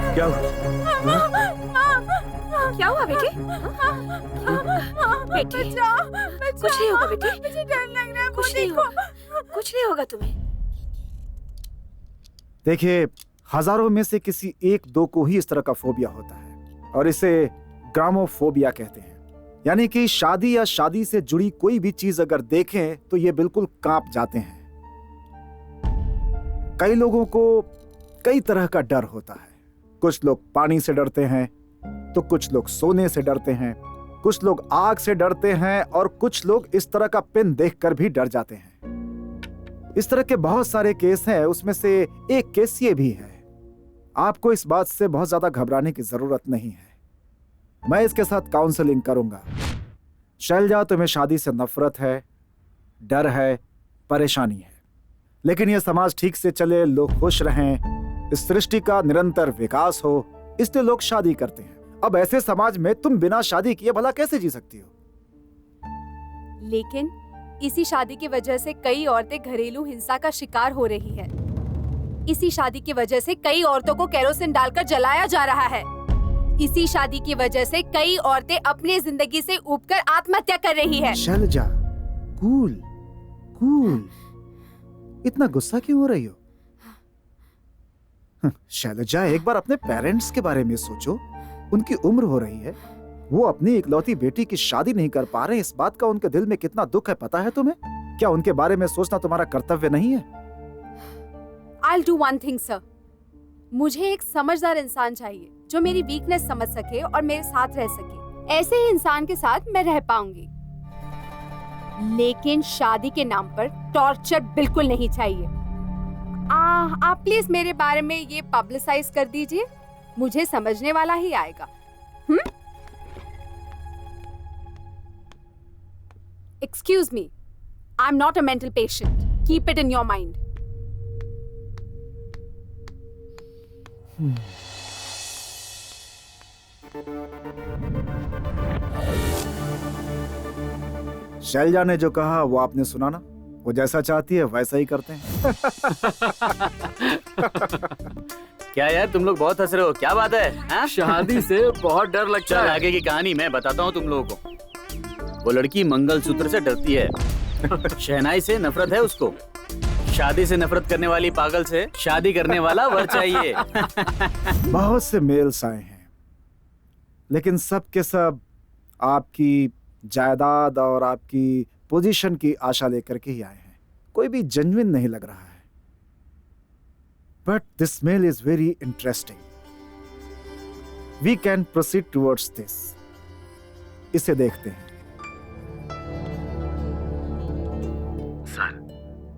क्या हुआ? क्या हुआ बेटी? बेटी कुछ नहीं होगा बेटी। मुझे डर लग रहा है। कुछ नहीं होगा, कुछ नहीं होगा तुम्हें। देखिए, हजारों में से किसी एक दो को ही इस तरह का फोबिया होता है और इसे ग्रामोफोबिया कहते हैं। यानी कि शादी या शादी से जुड़ी कोई भी चीज अगर देखें तो ये बिल्कुल कांप जाते हैं। कई लोगों को कई तरह का डर होता है। कुछ लोग पानी से डरते हैं, तो कुछ लोग सोने से डरते हैं, कुछ लोग आग से डरते हैं और कुछ लोग इस तरह का पिन देखकर भी डर जाते हैं। इस तरह के बहुत सारे केस हैं, उसमें से एक केस ये भी है। आपको इस बात से बहुत ज्यादा घबराने की जरूरत नहीं है। मैं इसके साथ काउंसलिंग करूंगा। शैलजा, तुम्हें शादी से नफरत है, डर है, परेशानी है, लेकिन यह समाज ठीक से चले, लोग खुश रहें, इस सृष्टि का निरंतर विकास हो, इसलिए लोग शादी करते हैं। अब ऐसे समाज में तुम बिना शादी किए भला कैसे जी सकती हो? लेकिन इसी शादी की वजह से कई औरतें घरेलू हिंसा का शिकार हो रही है। इसी शादी की वजह से कई औरतों को केरोसिन डालकर जलाया जा रहा है। इसी शादी की वजह से कई औरतें अपनी जिंदगी से ऊबकर आत्महत्या कर रही है। शैलजा, कूल कूल, इतना गुस्सा क्यों हो रही हो? शैलजा, एक बार अपने पेरेंट्स के बारे में सोचो। उनकी उम्र हो रही है, वो अपनी इकलौती बेटी की शादी नहीं कर पा रहे। इस बात का उनके दिल में कितना दुख है पता है तुम्हें? क्या उनके बारे में सोचना तुम्हारा कर्तव्य नहीं है? I'll do one thing, sir. मुझे एक समझदार इंसान चाहिए जो मेरी वीकनेस समझ सके और मेरे साथ रह सके। ऐसे ही इंसान के साथ मैं रह पाऊंगी, लेकिन शादी के नाम पर टॉर्चर बिल्कुल नहीं चाहिए। आप प्लीज मेरे बारे में ये पब्लिसाइज कर दीजिए, मुझे समझने वाला ही आएगा। Excuse me, I'm not a mental patient. Keep it in your mind. Selja ने जो कहा वो आपने सुना ना? वो जैसा चाहती है वैसा ही करते हैं। क्या यार तुम लोग बहुत हंस रहे हो, क्या बात है? हाँ? शादी से बहुत डर लगता चल है। आगे की कहानी मैं बताता हूँ तुम लोगों को। वो लड़की मंगलसूत्र से डरती है, शहनाई से नफरत है उसको, शादी से नफरत करने वाली पागल से शादी करने वाला वर चाहिए। बहुत से मेल्स आए हैं, लेकिन सब के सब आपकी जायदाद और आपकी पोजीशन की आशा लेकर के ही आए हैं। कोई भी जेन्युइन नहीं लग रहा है। But this mail is very interesting. We can proceed towards this. इसे देखते हैं। सर,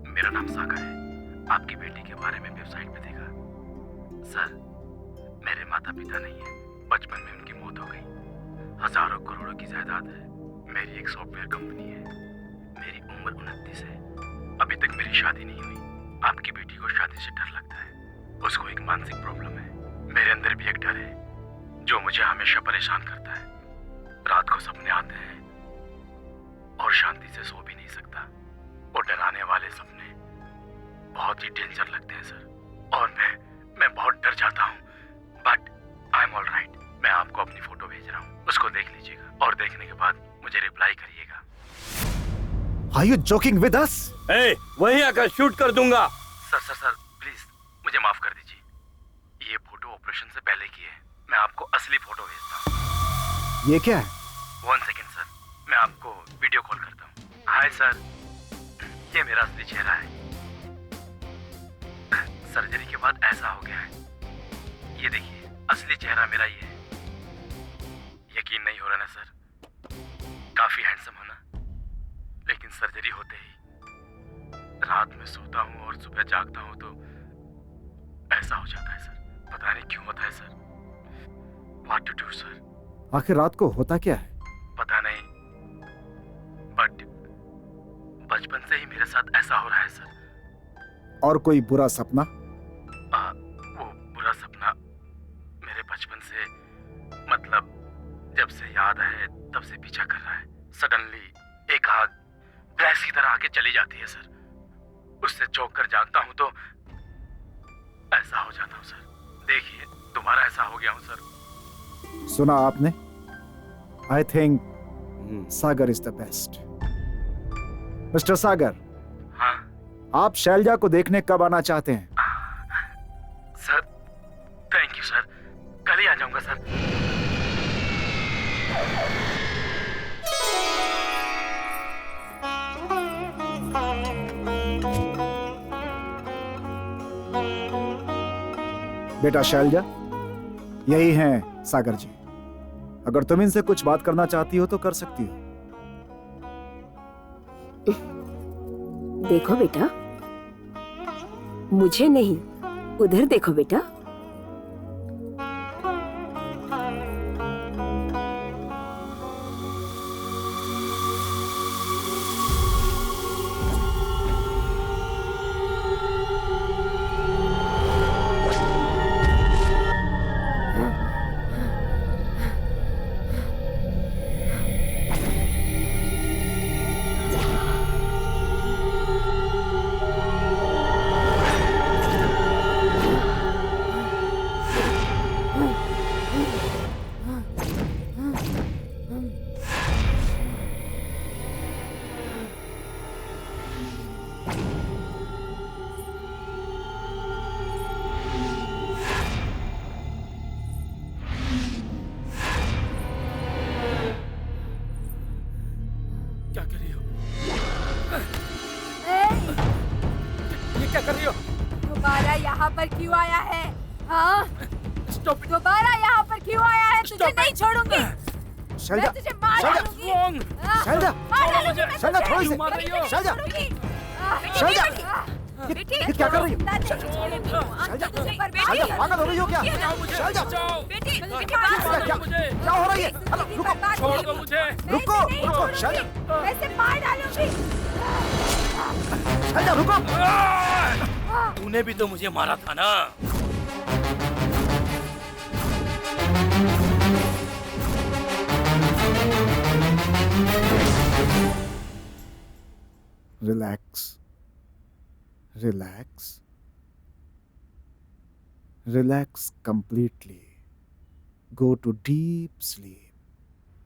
मेरा नाम सागर है। आपकी बेटी के बारे में वेबसाइट पे देखा। सर, मेरे माता पिता नहीं है, बचपन में उनकी मौत हो गई। हजारों करोड़ों की जायदाद है। मेरी एक सॉफ्टवेयर कंपनी है। मेरी उम्र 29 है। अभी तक मेरी शादी नहीं हुई। आपकी बेटी को शादी से डर लगता है। उसको एक मानसिक प्रॉब्लम है। मेरे अंदर भी एक डर है जो मुझे हमेशा परेशान करता है। रात को सपने आते हैं और शांति से सो भी नहीं सकता। वो डराने वाले सपने बहुत ही डेंजर लगते हैं सर, और मैं बहुत डर जाता हूँ। But I am all right. मैं आपको अपनी फोटो भेज रहा हूँ, उसको देख लीजिएगा और देखने के बाद मुझे रिप्लाई करिएगा। Are you joking with us? वहीं आकर शूट कर दूंगा। सर प्लीज मुझे माफ कर दीजिए। ये फोटो ऑपरेशन से पहले की है। मैं आपको असली फोटो भेजता हूँ। ये क्या है? 1 सेकेंड सर, मैं आपको वीडियो कॉल करता हूँ। हाय सर, ये मेरा असली चेहरा है। सर्जरी के बाद ऐसा हो गया है। ये देखिए, असली चेहरा मेरा ये है। यकीन नहीं हो रहा ना सर? काफी हैंडसम हो ना? लेकिन सर्जरी होते ही रात में सोता हूँ और सुबह जागता हूँ तो ऐसा हो जाता है सर। पता नहीं क्यों होता है sir. What to do sir? आखिर रात को होता क्या है? पता नहीं, बट बचपन से ही मेरे साथ ऐसा हो रहा है सर। और कोई बुरा सपना? वो बुरा सपना मेरे बचपन से, मतलब जब से याद है तब से पीछा कर रहा है। सडनली एक आग भैंस की तरह आके चली जाती है सर। उससे चौंक कर जागता हूँ तो ऐसा हो जाता हूँ सर। देखिए, दोबारा ऐसा हो गया हूँ सर। सुना आपने? I think Sagar is the best. Mister Sagar. हाँ? आप शैलजा को देखने कब आना चाहते हैं? सर थैंक यू सर, कल ही आ जाऊंगा सर। बेटा शैलजा, यही हैं सागर जी। अगर तुम इनसे कुछ बात करना चाहती हो तो कर सकती हो। देखो बेटा, मुझे नहीं, उधर देखो बेटा। क्या कर रही हो? ये क्या कर रही हो? दोबारा यहाँ पर क्यों आया है? हाँ? दोबारा यहाँ पर क्यों आया है? तुझे नहीं छोड़ूंगी। शैलजा, मैं तुझे मार डालूंगी। शैलजा, मार डालूंगी। शैलजा, थोड़ी सी। शैलजा, शैलजा, ये क्या कर रही हो? शैलजा, पागल हो रही हो क्या? शैलजा, क्या हो रही है? रुको, छोड़ दो मुझे। रुको, रुको, शैलजा, वैसे मार डालूंगी। शैलजा, रुको। तूने भी तो मुझे मारा था ना। Relax, relax, Relax completely. Go to deep sleep.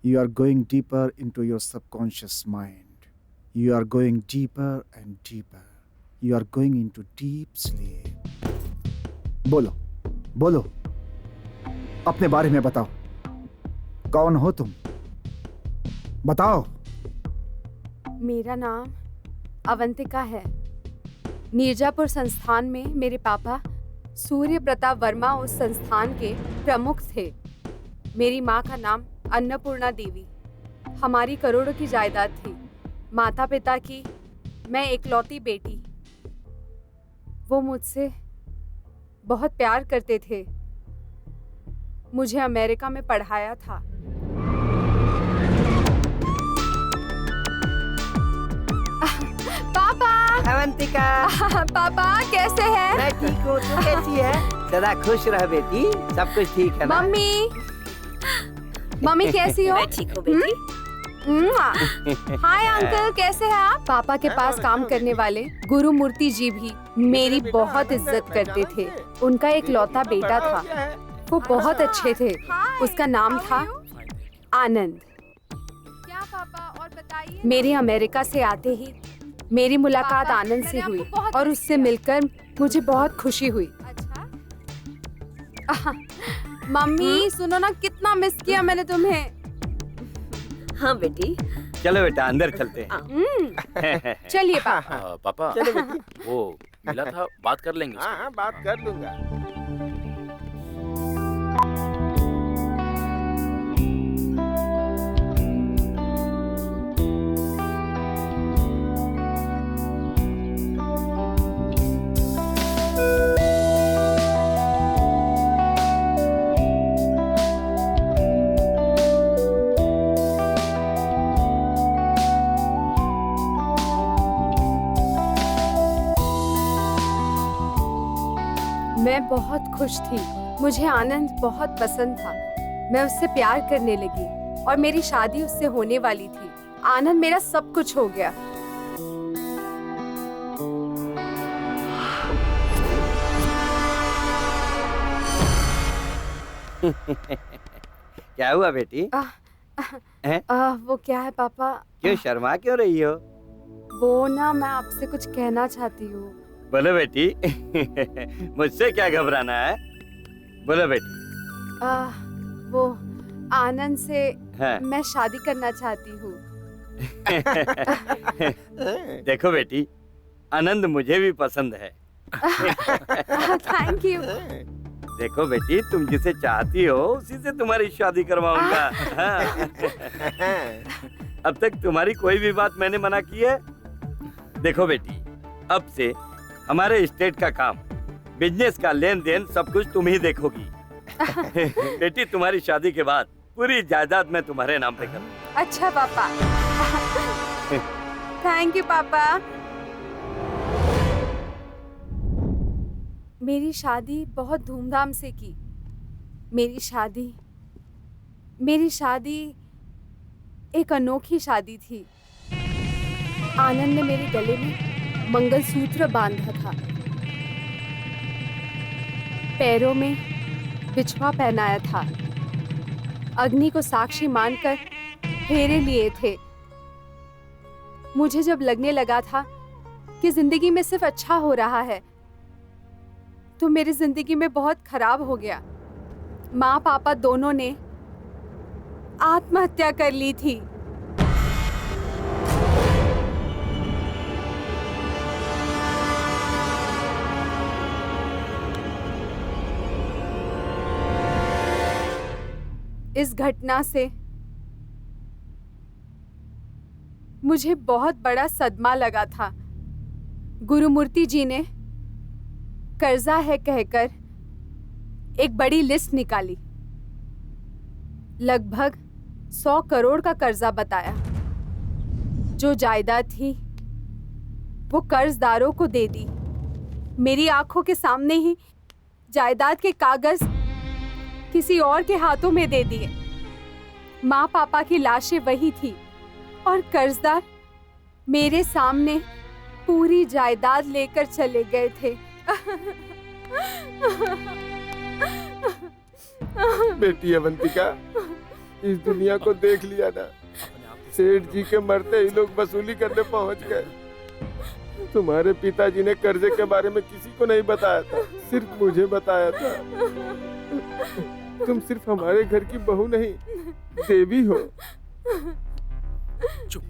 You are going deeper into your subconscious mind. You are going deeper and deeper. You are going into deep sleep. बोलो, बोलो, अपने बारे में बताओ. कौन हो तुम? बताओ. मेरा नाम अवंतिका है. मिर्जापुर संस्थान में मेरे पापा सूर्य प्रताप वर्मा उस संस्थान के प्रमुख थे. मेरी माँ का नाम अन्नपूर्णा देवी. हमारी करोड़ों की जायदाद थी. माता पिता की मैं इकलौती बेटी. वो मुझसे बहुत प्यार करते थे. मुझे अमेरिका में पढ़ाया था. पापा. अवंतिका. पापा कैसे हैं? मैं ठीक हूँ, तू कैसी है? सदा खुश रह बेटी, सब कुछ ठीक है ना? मम्मी. मम्मी कैसी हो? मैं ठीक हूँ बेटी. हाय अंकल, कैसे हैं आप? पापा के पास काम करने वाले गुरुमूर्ति जी भी मेरी बहुत इज्जत करते थे. उनका एक लौता बेटा था. वो बहुत अच्छे थे. उसका नाम था आनंद. क्या पापा, और बताइए. मेरे अमेरिका से आते ही मेरी मुलाकात आनंद से हुई और उससे मिलकर मुझे बहुत खुशी हुई. मम्मी सुनो ना, कितना मिस किया मैंने तुम्हें. हाँ बेटी. चलो बेटा अंदर चलते हैं. चलिए पापा. पापा चलो बेटी. वो मिला था, बात कर लेंगे. हाँ हाँ, बात कर लूंगा. मैं बहुत खुश थी. मुझे आनंद बहुत पसंद था. मैं उससे प्यार करने लगी और मेरी शादी उससे होने वाली थी. आनंद मेरा सब कुछ हो गया. क्या हुआ बेटी? वो क्या है पापा? क्यों शर्मा क्यों रही हो? वो ना, मैं आपसे कुछ कहना चाहती हूँ. बोलो बेटी. मुझसे क्या घबराना है? बोलो बेटी. वो आनंद से हाँ. मैं शादी करना चाहती हूँ. देखो बेटी, आनंद मुझे भी पसंद है. Thank you. देखो बेटी, तुम जिसे चाहती हो उसी से तुम्हारी शादी करवाऊंगा. अब तक तुम्हारी कोई भी बात मैंने मना की है? देखो बेटी, अब से हमारे स्टेट का काम, बिजनेस का लेन देन सब कुछ तुम ही देखोगी. बेटी, तुम्हारी शादी के बाद पूरी जायदाद मैं तुम्हारे नाम पे करूंगा. अच्छा पापा. थैंक यू पापा. मेरी शादी बहुत धूमधाम से की. मेरी शादी एक अनोखी शादी थी. आनंद ने मेरे गले में मंगलसूत्र बांधा था. पैरों में बिछवा पहनाया था. अग्नि को साक्षी मानकर फेरे लिए थे. मुझे जब लगने लगा था कि जिंदगी में सिर्फ अच्छा हो रहा है, तो मेरी जिंदगी में बहुत खराब हो गया. माँ पापा दोनों ने आत्महत्या कर ली थी. इस घटना से मुझे बहुत बड़ा सदमा लगा था. गुरुमूर्ति जी ने कर्जा है कहकर एक बड़ी लिस्ट निकाली. लगभग 100 करोड़ का कर्जा बताया. जो जायदाद थी वो कर्जदारों को दे दी. मेरी आंखों के सामने ही जायदाद के कागज किसी और के हाथों में दे दिए. माँ पापा की लाशें वही थी और कर्जदार मेरे सामने पूरी जायदाद लेकर चले गए थे. बेटी अवंतिका, इस दुनिया को देख लिया ना। सेठ जी के मरते ही लोग वसूली करने पहुंच गए। तुम्हारे पिताजी ने कर्जे के बारे में किसी को नहीं बताया था, सिर्फ मुझे बताया था। तुम सिर्फ हमारे घर की बहू नहीं, देवी हो।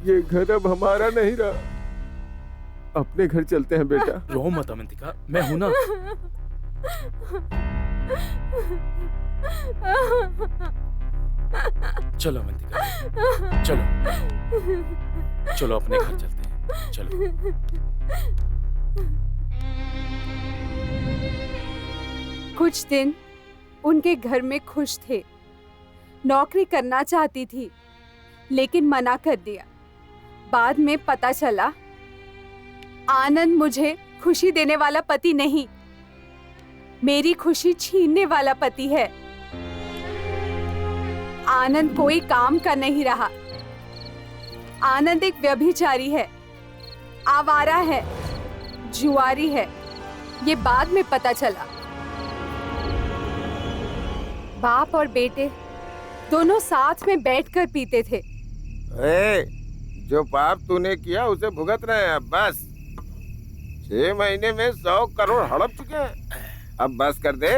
ये घर अब हमारा नहीं रहा। अपने घर चलते हैं बेटा। रो मत अवंतिका, मैं हूं ना। चलो अवंतिका, चलो चलो अपने घर चलते हैं, चलो। कुछ दिन उनके घर में खुश थे। नौकरी करना चाहती थी लेकिन मना कर दिया। बाद में पता चला आनंद मुझे खुशी देने वाला पति नहीं, मेरी खुशी छीनने वाला पति है। आनंद कोई काम का नहीं रहा। आनंद एक व्यभिचारी है, आवारा है, जुआरी है। ये बाद में पता चला। बाप और बेटे दोनों साथ में बैठकर पीते थे। जो पाप तूने किया उसे भुगत रहे हैं। अब बस 6 महीने में 100 करोड़ हड़प चुके हैं। अब बस कर दे,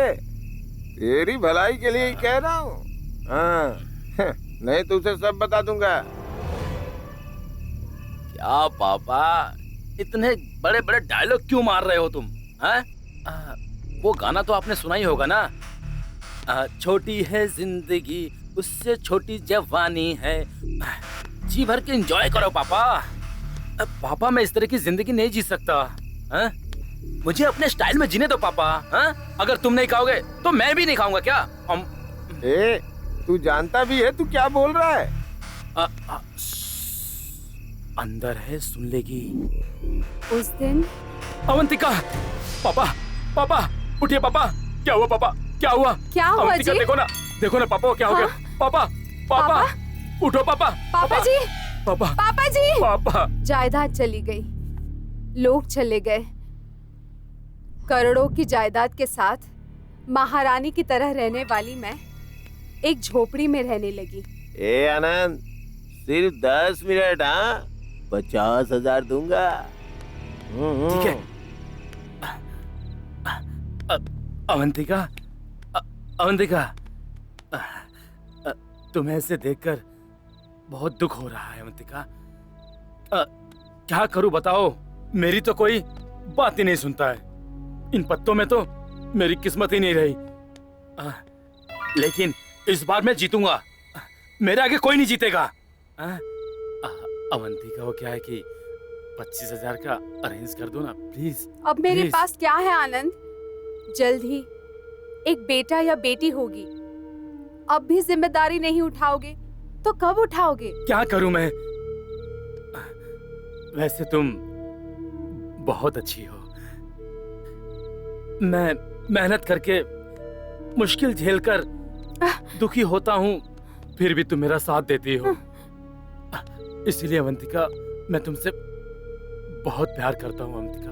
तेरी भलाई के लिए ही कह रहा हूँ। हाँ, नहीं तो उसे सब बता दूंगा। क्या पापा, इतने बड़े बड़े डायलॉग क्यों मार रहे हो तुम? हैं? वो गाना तो आपने सुना ही होगा ना, छोटी है जिंदगी उससे छोटी जवानी है। जी भर के एंजॉय करो पापा। पापा मैं इस तरह की जिंदगी नहीं जी सकता। हैं? मुझे अपने स्टाइल में जीने दो पापा। हैं? अगर तुम नहीं खाओगे तो मैं भी नहीं खाऊंगा क्या? तू जानता भी है तू क्या बोल रहा है? अंदर है, सुन लेगी। उस दिन अवंतिका, पापा पापा उठिए पापा। क्या हुआ पापा, क्या हुआ? क्या हुआ अवंतिका, जी? देखो ना पापा क्या हो गया। पापा पापा उठो पापा। पापा जी, पापा पापा जी। पापा जायदाद चली गई, लोग चले गए। करोड़ों की जायदाद के साथ महारानी की तरह रहने वाली मैं एक झोपड़ी में रहने लगी। आनंद, सिर्फ 10 मिनट। 50,000 दूंगा। ठीक है। अवंतिका, अवंतिका, तुम्हें ऐसे देखकर बहुत दुख हो रहा है अवंतिका। क्या करूं बताओ, मेरी तो कोई बात ही नहीं सुनता है। इन पत्तों में तो मेरी किस्मत ही नहीं रही। लेकिन इस बार मैं जीतूंगा, मेरे आगे कोई नहीं जीतेगा। अवंतिका, वो क्या है कि 25,000 का अरेंज कर दो ना प्लीज। अब मेरे पास क्या है आनंद? जल्द ही एक बेटा या बेटी होगी। अब भी जिम्मेदारी नहीं उठाओगे तो कब उठाओगे? क्या करूं मैं? वैसे तुम बहुत अच्छी हो। मैं मेहनत करके मुश्किल झेलकर दुखी होता हूँ, फिर भी तुम मेरा साथ देती हो। इसीलिए अवंतिका, मैं तुमसे बहुत प्यार करता हूँ अवंतिका।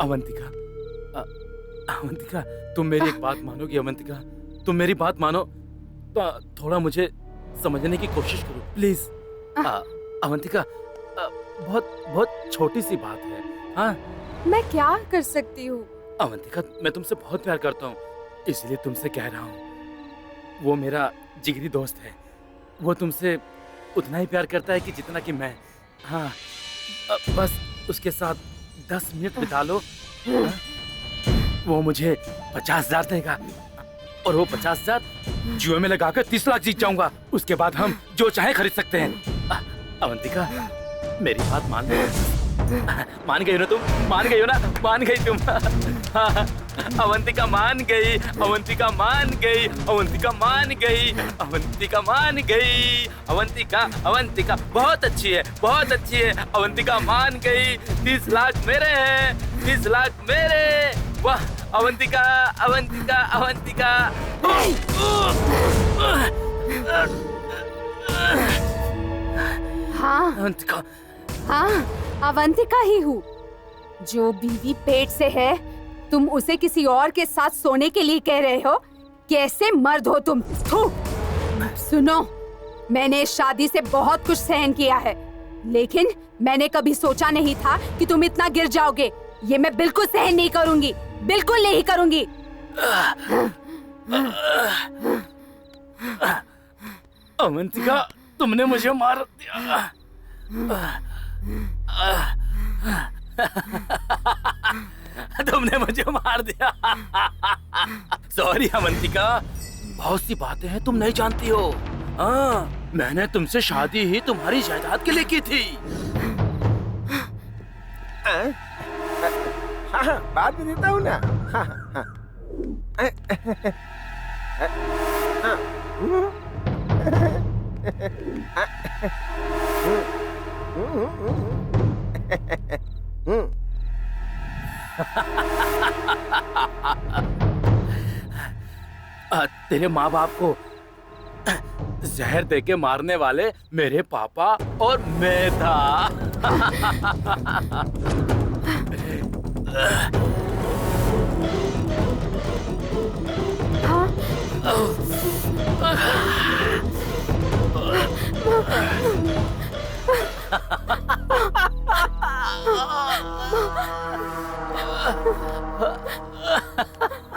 अवंतिका, अवंतिका, तुम मेरी एक बात मानोगी अवंतिका? तुम मेरी बात मानो तो थोड़ा मुझे समझने की कोशिश करो प्लीज। अवंतिका, बहुत बहुत छोटी सी बात है। हाँ, मैं क्या कर सकती हूँ? अवंतिका, मैं तुमसे बहुत प्यार करता हूँ, इसलिए तुमसे कह रहा हूँ। वो मेरा जिगरी दोस्त है, वो तुमसे उतना ही प्यार करता है कि जितना कि मैं। हाँ, बस उसके साथ 10 मिनट बिता लो। हाँ? वो मुझे 50,000 देगा और वो 50,000 जुए में लगाकर 30 लाख जीत जाऊंगा। उसके बाद हम जो चाहे खरीद सकते हैं। अवंतिका, मेरी बात मान गई? मान गई ना तुम? मान गई हो ना? मान गई तुम? हाँ, अवंतिका मान गई, अवंतिका मान गई, अवंतिका मान गई, अवंतिका मान गई। अवंतिका, अवंतिका बहुत अच्छी है, बहुत अच्छी है। अवंतिका मान गई। 30 लाख मेरे हैं, 30 लाख मेरे। वाह अवंतिका, अवंतिका, अवंतिका। हाँ अवंतिका, हाँ, अवंतिका ही हूँ। जो बीवी पेट से है तुम उसे किसी और के साथ सोने के लिए कह रहे हो? कैसे मर्द हो तुम? थू! सुनो, मैंने इस शादी से बहुत कुछ सहन किया है, लेकिन मैंने कभी सोचा नहीं था कि तुम इतना गिर जाओगे। ये मैं बिल्कुल सहन नहीं करूंगी, बिल्कुल नहीं करूंगी। अवंतिका, तुमने मुझे मार दिया। तुमने मुझे मार दिया। सॉरी अवंतिका, बहुत सी बातें हैं तुम नहीं जानती हो। हाँ, मैंने तुमसे शादी ही तुम्हारी जायदाद के लिए की थी। हाँ, बाद में देता हूँ ना। हाँ, हाँ। तेरे माँ बाप को जहर देके मारने वाले मेरे पापा और मैं था।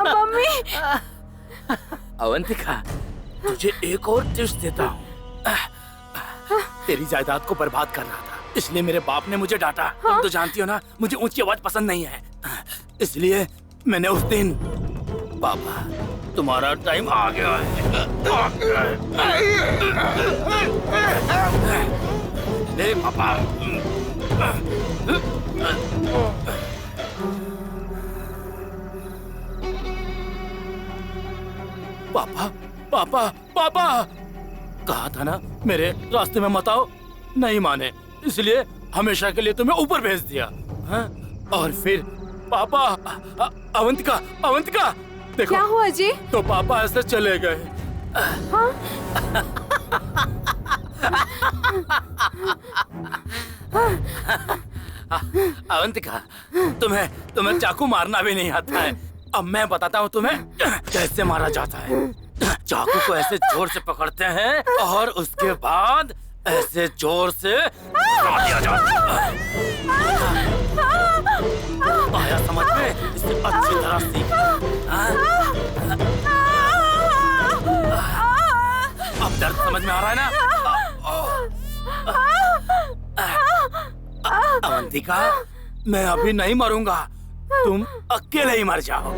मम्मी। अवंतिका, तुझे एक और टिप्स देता हूँ। तेरी जायदाद को बर्बाद कर रहा था, इसलिए मेरे बाप ने मुझे डांटा। तुम तो जानती हो ना, मुझे ऊंची आवाज पसंद नहीं है, इसलिए मैंने उस दिन, पापा तुम्हारा टाइम आ गया है। ले पापा। पापा, पापा, पापा, कहा था ना मेरे रास्ते में मत आओ, नहीं माने, इसलिए हमेशा के लिए तुम्हें ऊपर भेज दिया। हाँ? और फिर पापा, अवंतिका, अवंतिका, देखो क्या हुआ जी? तो पापा ऐसे चले गए। हाँ? अवंतिका, तुम्हें चाकू मारना भी नहीं आता है। अब मैं बताता हूँ तुम्हें कैसे मारा जाता है। चाकू को ऐसे जोर से पकड़ते हैं और उसके बाद ऐसे जोर से मार दिया जाता है। आया समझ में? इसे अच्छी तरह सीख। अब दर्द समझ में आ रहा है ना? अवंतिका, मैं अभी नहीं मरूंगा, तुम अकेले ही मर जाओ।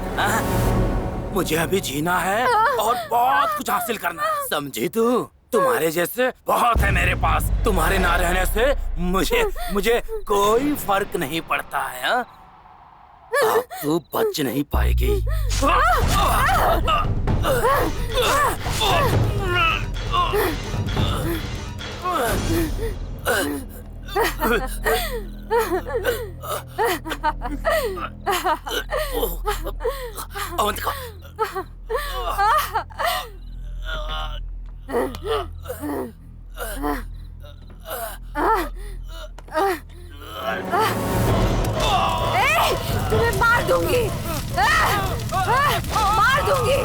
मुझे अभी जीना है और बहुत कुछ हासिल करना है, समझी तू? तुम्हारे जैसे बहुत है मेरे पास, तुम्हारे ना रहने से मुझे कोई फर्क नहीं पड़ता है। अब तू बच नहीं पाएगी। अवंतिका, तुम्हें मार दूंगी, मार दूंगी।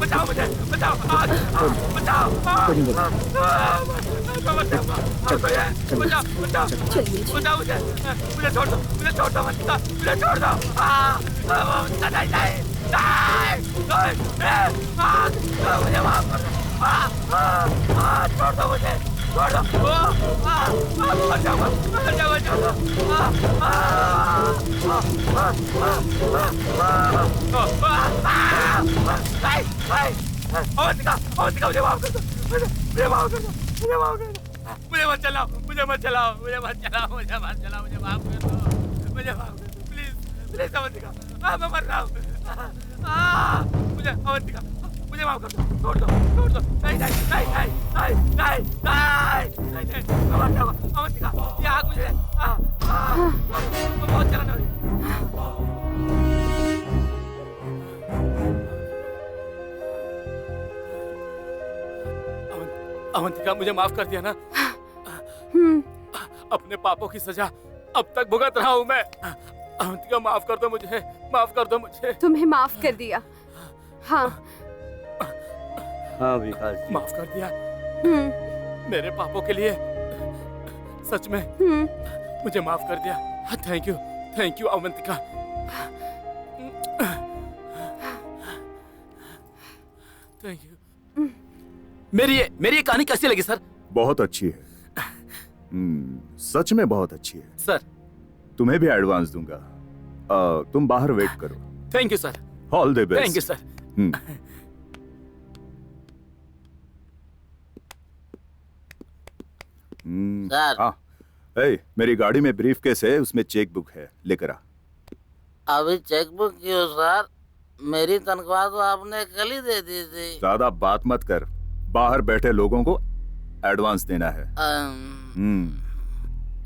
बचाओ मुझे, बचाओ, बचाओ, बचाओ मुझे, मुझे छोड़ दो, मुझे छोड़ दो, मुझे छोड़ दो। नहीं, मुझे माफ कर दो, छोड़ दो मुझे, छोड़ दो, मुझे माफ कर दो, मुझे माफ कर दो, मुझे माफ कर दो, मुझे मत चलाओ, मुझे मत चलाओ, मुझे मत चलाओ, मुझे मत चलाओ, मुझे माफ कर दो, मुझे माफ कर दो, प्लीज, प्लीज अवंतिका, मैं मर रहा हूँ, मुझे अवंतिका, मुझे माफ कर दो, छोड़ दो, छोड़ दो, नहीं नहीं नहीं नहीं नहीं नहीं नहीं नहीं नहीं, अवंतिका, ये आग मुझे, बहुत जलन हो रही है। अवंतिका, मुझे माफ कर दिया ना? अपने पापों की सजा अब तक भुगत रहा हूँ मैं। अवंतिका, माफ कर दो मुझे, माफ कर दो मुझे। तुम्हें माफ कर दिया। हाँ हाँ विकास जी, माफ कर दिया मेरे पापों के लिए, सच में मुझे माफ कर दिया। Thank you Avantika. Thank you. मेरी ये कहानी कैसी लगी सर? बहुत अच्छी है। सच में बहुत अच्छी है सर। तुम्हें भी एडवांस दूंगा। तुम बाहर वेट करो। Thank you sir. All the best. Thank you sir. Sir. हाँ, मेरी गाड़ी में ब्रीफ केस है, उसमें चेक बुक है, लेकर आ। अभी चेक बुक क्यों सर? मेरी तनख्वाह तो आपने कल ही दे दी थी। ज्यादा बात मत कर, बाहर बैठे लोगों को एडवांस देना है।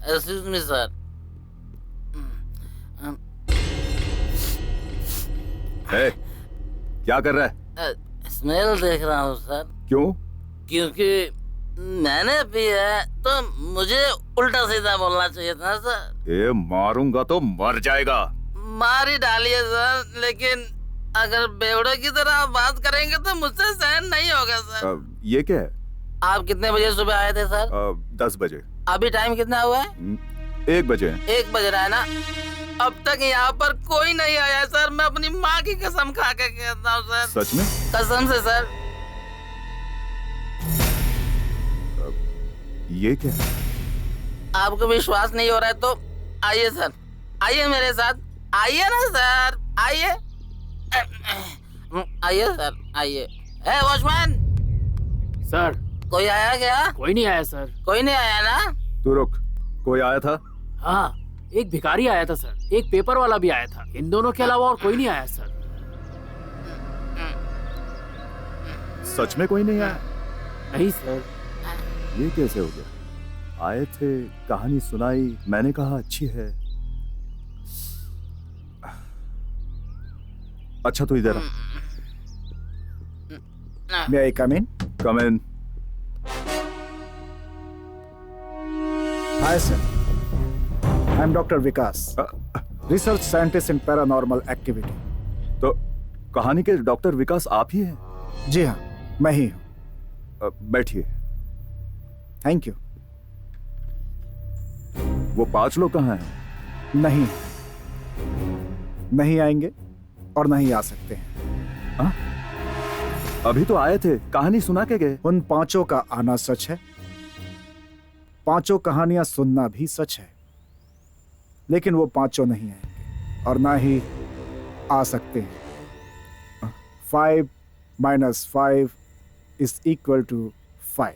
Excuse me sir. क्या कर रहा है? स्मेल देख रहा हूँ सर। क्यों? क्योंकि मैंने पी है तो मुझे उल्टा सीधा बोलना चाहिए था सर। ये मारूंगा तो मर जाएगा। मार ही डालिए सर, लेकिन अगर बेवड़े की तरह आप बात करेंगे तो मुझसे सहन नहीं होगा सर। ये क्या है? आप कितने बजे सुबह आए थे सर? 10 बजे। अभी टाइम कितना हुआ है? 1 बजे। 1 बज रहा है ना? अब तक यहाँ पर कोई नहीं आया सर। मैं अपनी माँ की कसम खा के कहता हूँ सर। सच में? कसम से सर। ये क्या? आपको विश्वास नहीं हो रहा है तो आइए सर, आइए मेरे साथ, आइए ना सर, आइए आइए सर, आइए। है वॉचमैन सर। कोई आया क्या? कोई नहीं आया सर। कोई नहीं आया ना? तू रुक, कोई आया था? हाँ, एक भिखारी आया था सर, एक पेपर वाला भी आया था। इन दोनों के अलावा और कोई नहीं आया सर। सच में कोई नहीं आया? नहीं सर। ये कैसे हो गया? आए थे, कहानी सुनाई, मैंने कहा अच्छी है। अच्छा तो इधर आ। May I come in? Come in. Hi sir. I'm Dr. Vikas, research scientist in paranormal activity. तो कहानी के डॉक्टर विकास आप ही हैं? जी हाँ, मैं ही हूँ। बैठिए। Thank you. वो 5 लोग कहाँ हैं? नहीं आएंगे और नहीं आ सकते हैं। हाँ? अभी तो आए थे, कहानी सुना के गए। उन 5 का आना सच है, 5 कहानियां सुनना भी सच है, लेकिन वो 5 नहीं आएंगे और ना ही आ सकते हैं। 5 - 5 = 5।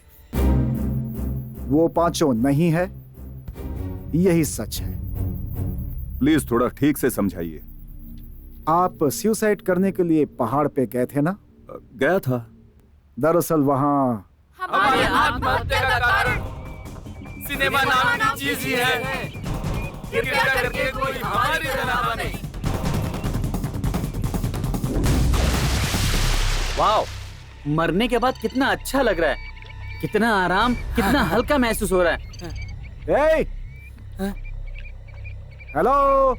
वो 5 नहीं है, यही सच है। प्लीज थोड़ा ठीक से समझाइए। आप सुसाइड करने के लिए पहाड़ पे गए थे ना? गया था। दरअसल वहाँ हमारी आत्महत्या का कारण सिनेमा नाम की चीज ही है। कृपया करके कोई हमारी तरह बने। वाओ, मरने के बाद कितना अच्छा लग रहा है, कितना आराम, कितना हल्का महसूस हो रहा है। हेलो,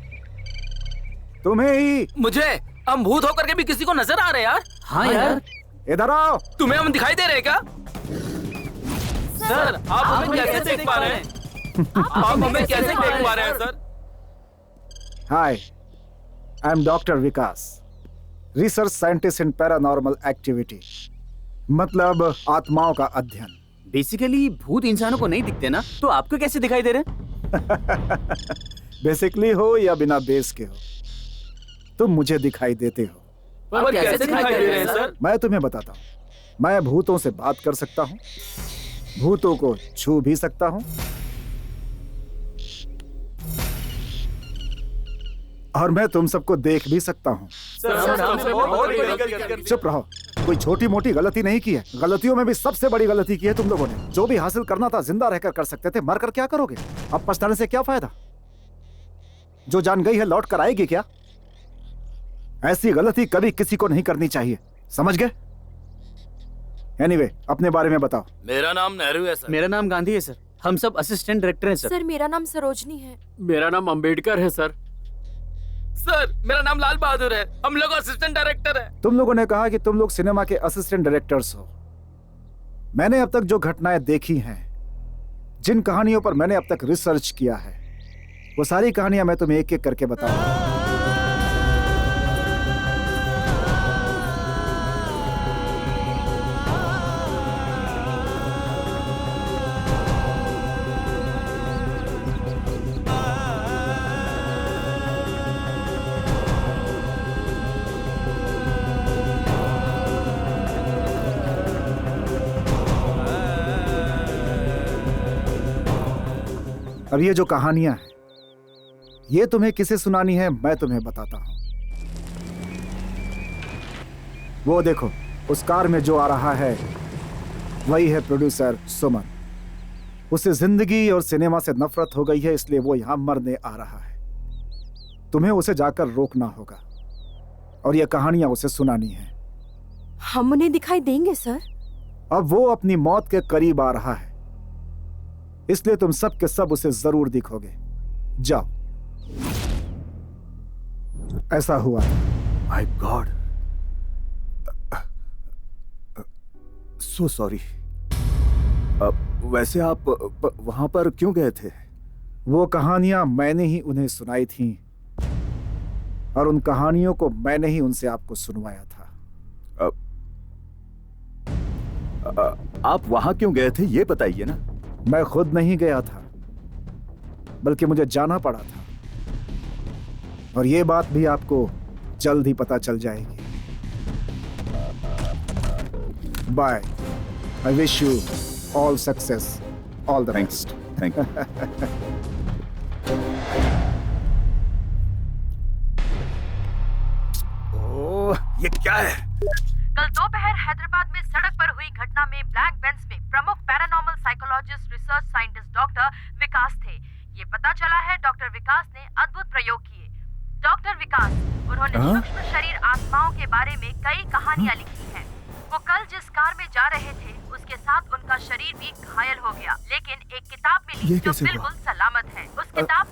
तुम्हें ही। मुझे हम भूत होकर के भी किसी को नजर आ रहे यार। हाँ यार, इधर आओ। तुम्हें हम दिखाई दे रहे क्या? सर, आप हमें कैसे देख पा रहे हैं? आप हमें कैसे देख पा रहे हैं sir? Hi, I am doctor Vikas, research scientist in paranormal activity, मतलब आत्माओं का अध्ययन। बेसिकली भूत इंसानों को नहीं दिखते ना, तो आपको कैसे दिखाई दे रहे? बेसिकली हो या बिना बेस के हो, तुम मुझे दिखाई देते हो। पर कैसे दिखाई दे रहे हैं सर? मैं तुम्हें बताता हूँ। मैं भूतों से बात कर सकता हूँ, भूतों को छू भी सकता हूँ, और मैं तुम सबको देख भी सकता हूँ। सर, चुप रहो। कोई छोटी मोटी गलती नहीं की है। गलतियों में भी सबसे बड़ी गलती की है तुम लोगों ने। जो भी हासिल करना था जिंदा रहकर कर सकते थे, मरकर क्या करोगे? अब पछताने से क्या फायदा? जो जान गई है लौट कर आएगी क्या? ऐसी गलती कभी किसी को नहीं करनी चाहिए, समझ गए? एनीवे, अपने बारे में बताओ। मेरा नाम नेहरू है सर। मेरा नाम गांधी है सर। हम सब असिस्टेंट डायरेक्टर हैं सर। सर मेरा नाम सरोजनी है। मेरा नाम अंबेडकर है सर। सर मेरा नाम लाल बहादुर है। हम लोग असिस्टेंट डायरेक्टर हैं। तुम लोगों ने कहा कि तुम लोग सिनेमा के असिस्टेंट डायरेक्टर्स हो। मैंने अब तक जो घटनाएं देखी हैं, जिन कहानियों पर मैंने अब तक रिसर्च किया है, वो सारी कहानियां मैं तुम्हें एक एक करके बताऊंगा। अब ये जो कहानियां हैं, ये तुम्हें किसे सुनानी है मैं तुम्हें बताता हूं। वो देखो, उस कार में जो आ रहा है वही है प्रोड्यूसर सुमन। उसे जिंदगी और सिनेमा से नफरत हो गई है, इसलिए वो यहां मरने आ रहा है। तुम्हें उसे जाकर रोकना होगा और ये कहानियां उसे सुनानी है। हम उन्हें दिखाई देंगे सर? अब वो अपनी मौत के करीब आ रहा है, इसलिए तुम सब के सब उसे जरूर दिखोगे। जाओ। ऐसा हुआ। My God, so sorry. वैसे आप वहां पर क्यों गए थे? वो कहानियां मैंने ही उन्हें सुनाई थीं और उन कहानियों को मैंने ही उनसे आपको सुनवाया था। आप वहां क्यों गए थे ये बताइए ना। मैं खुद नहीं गया था, बल्कि मुझे जाना पड़ा था, और ये बात भी आपको जल्द ही पता चल जाएगी। Bye. I wish you all success, all the best. Thank you. Oh, ये क्या है? कल दोपहर हैदराबाद में सड़क पर हुई घटना में ब्लैक बेंच में प्रमुख paranormal psychologist research scientist doctor Vikas थे। ये पता चला है डॉक्टर विकास ने अद्भुत प्रयोग किए। डॉक्टर विकास, उन्होंने सूक्ष्म शरीर आत्माओं के बारे में कई कहानियां लिखी हैं। वो कल जिस कार में जा रहे थे उसके साथ उनका शरीर भी घायल हो गया, लेकिन एक किताब मिली जो बिल्कुल सलामत है। उस किताब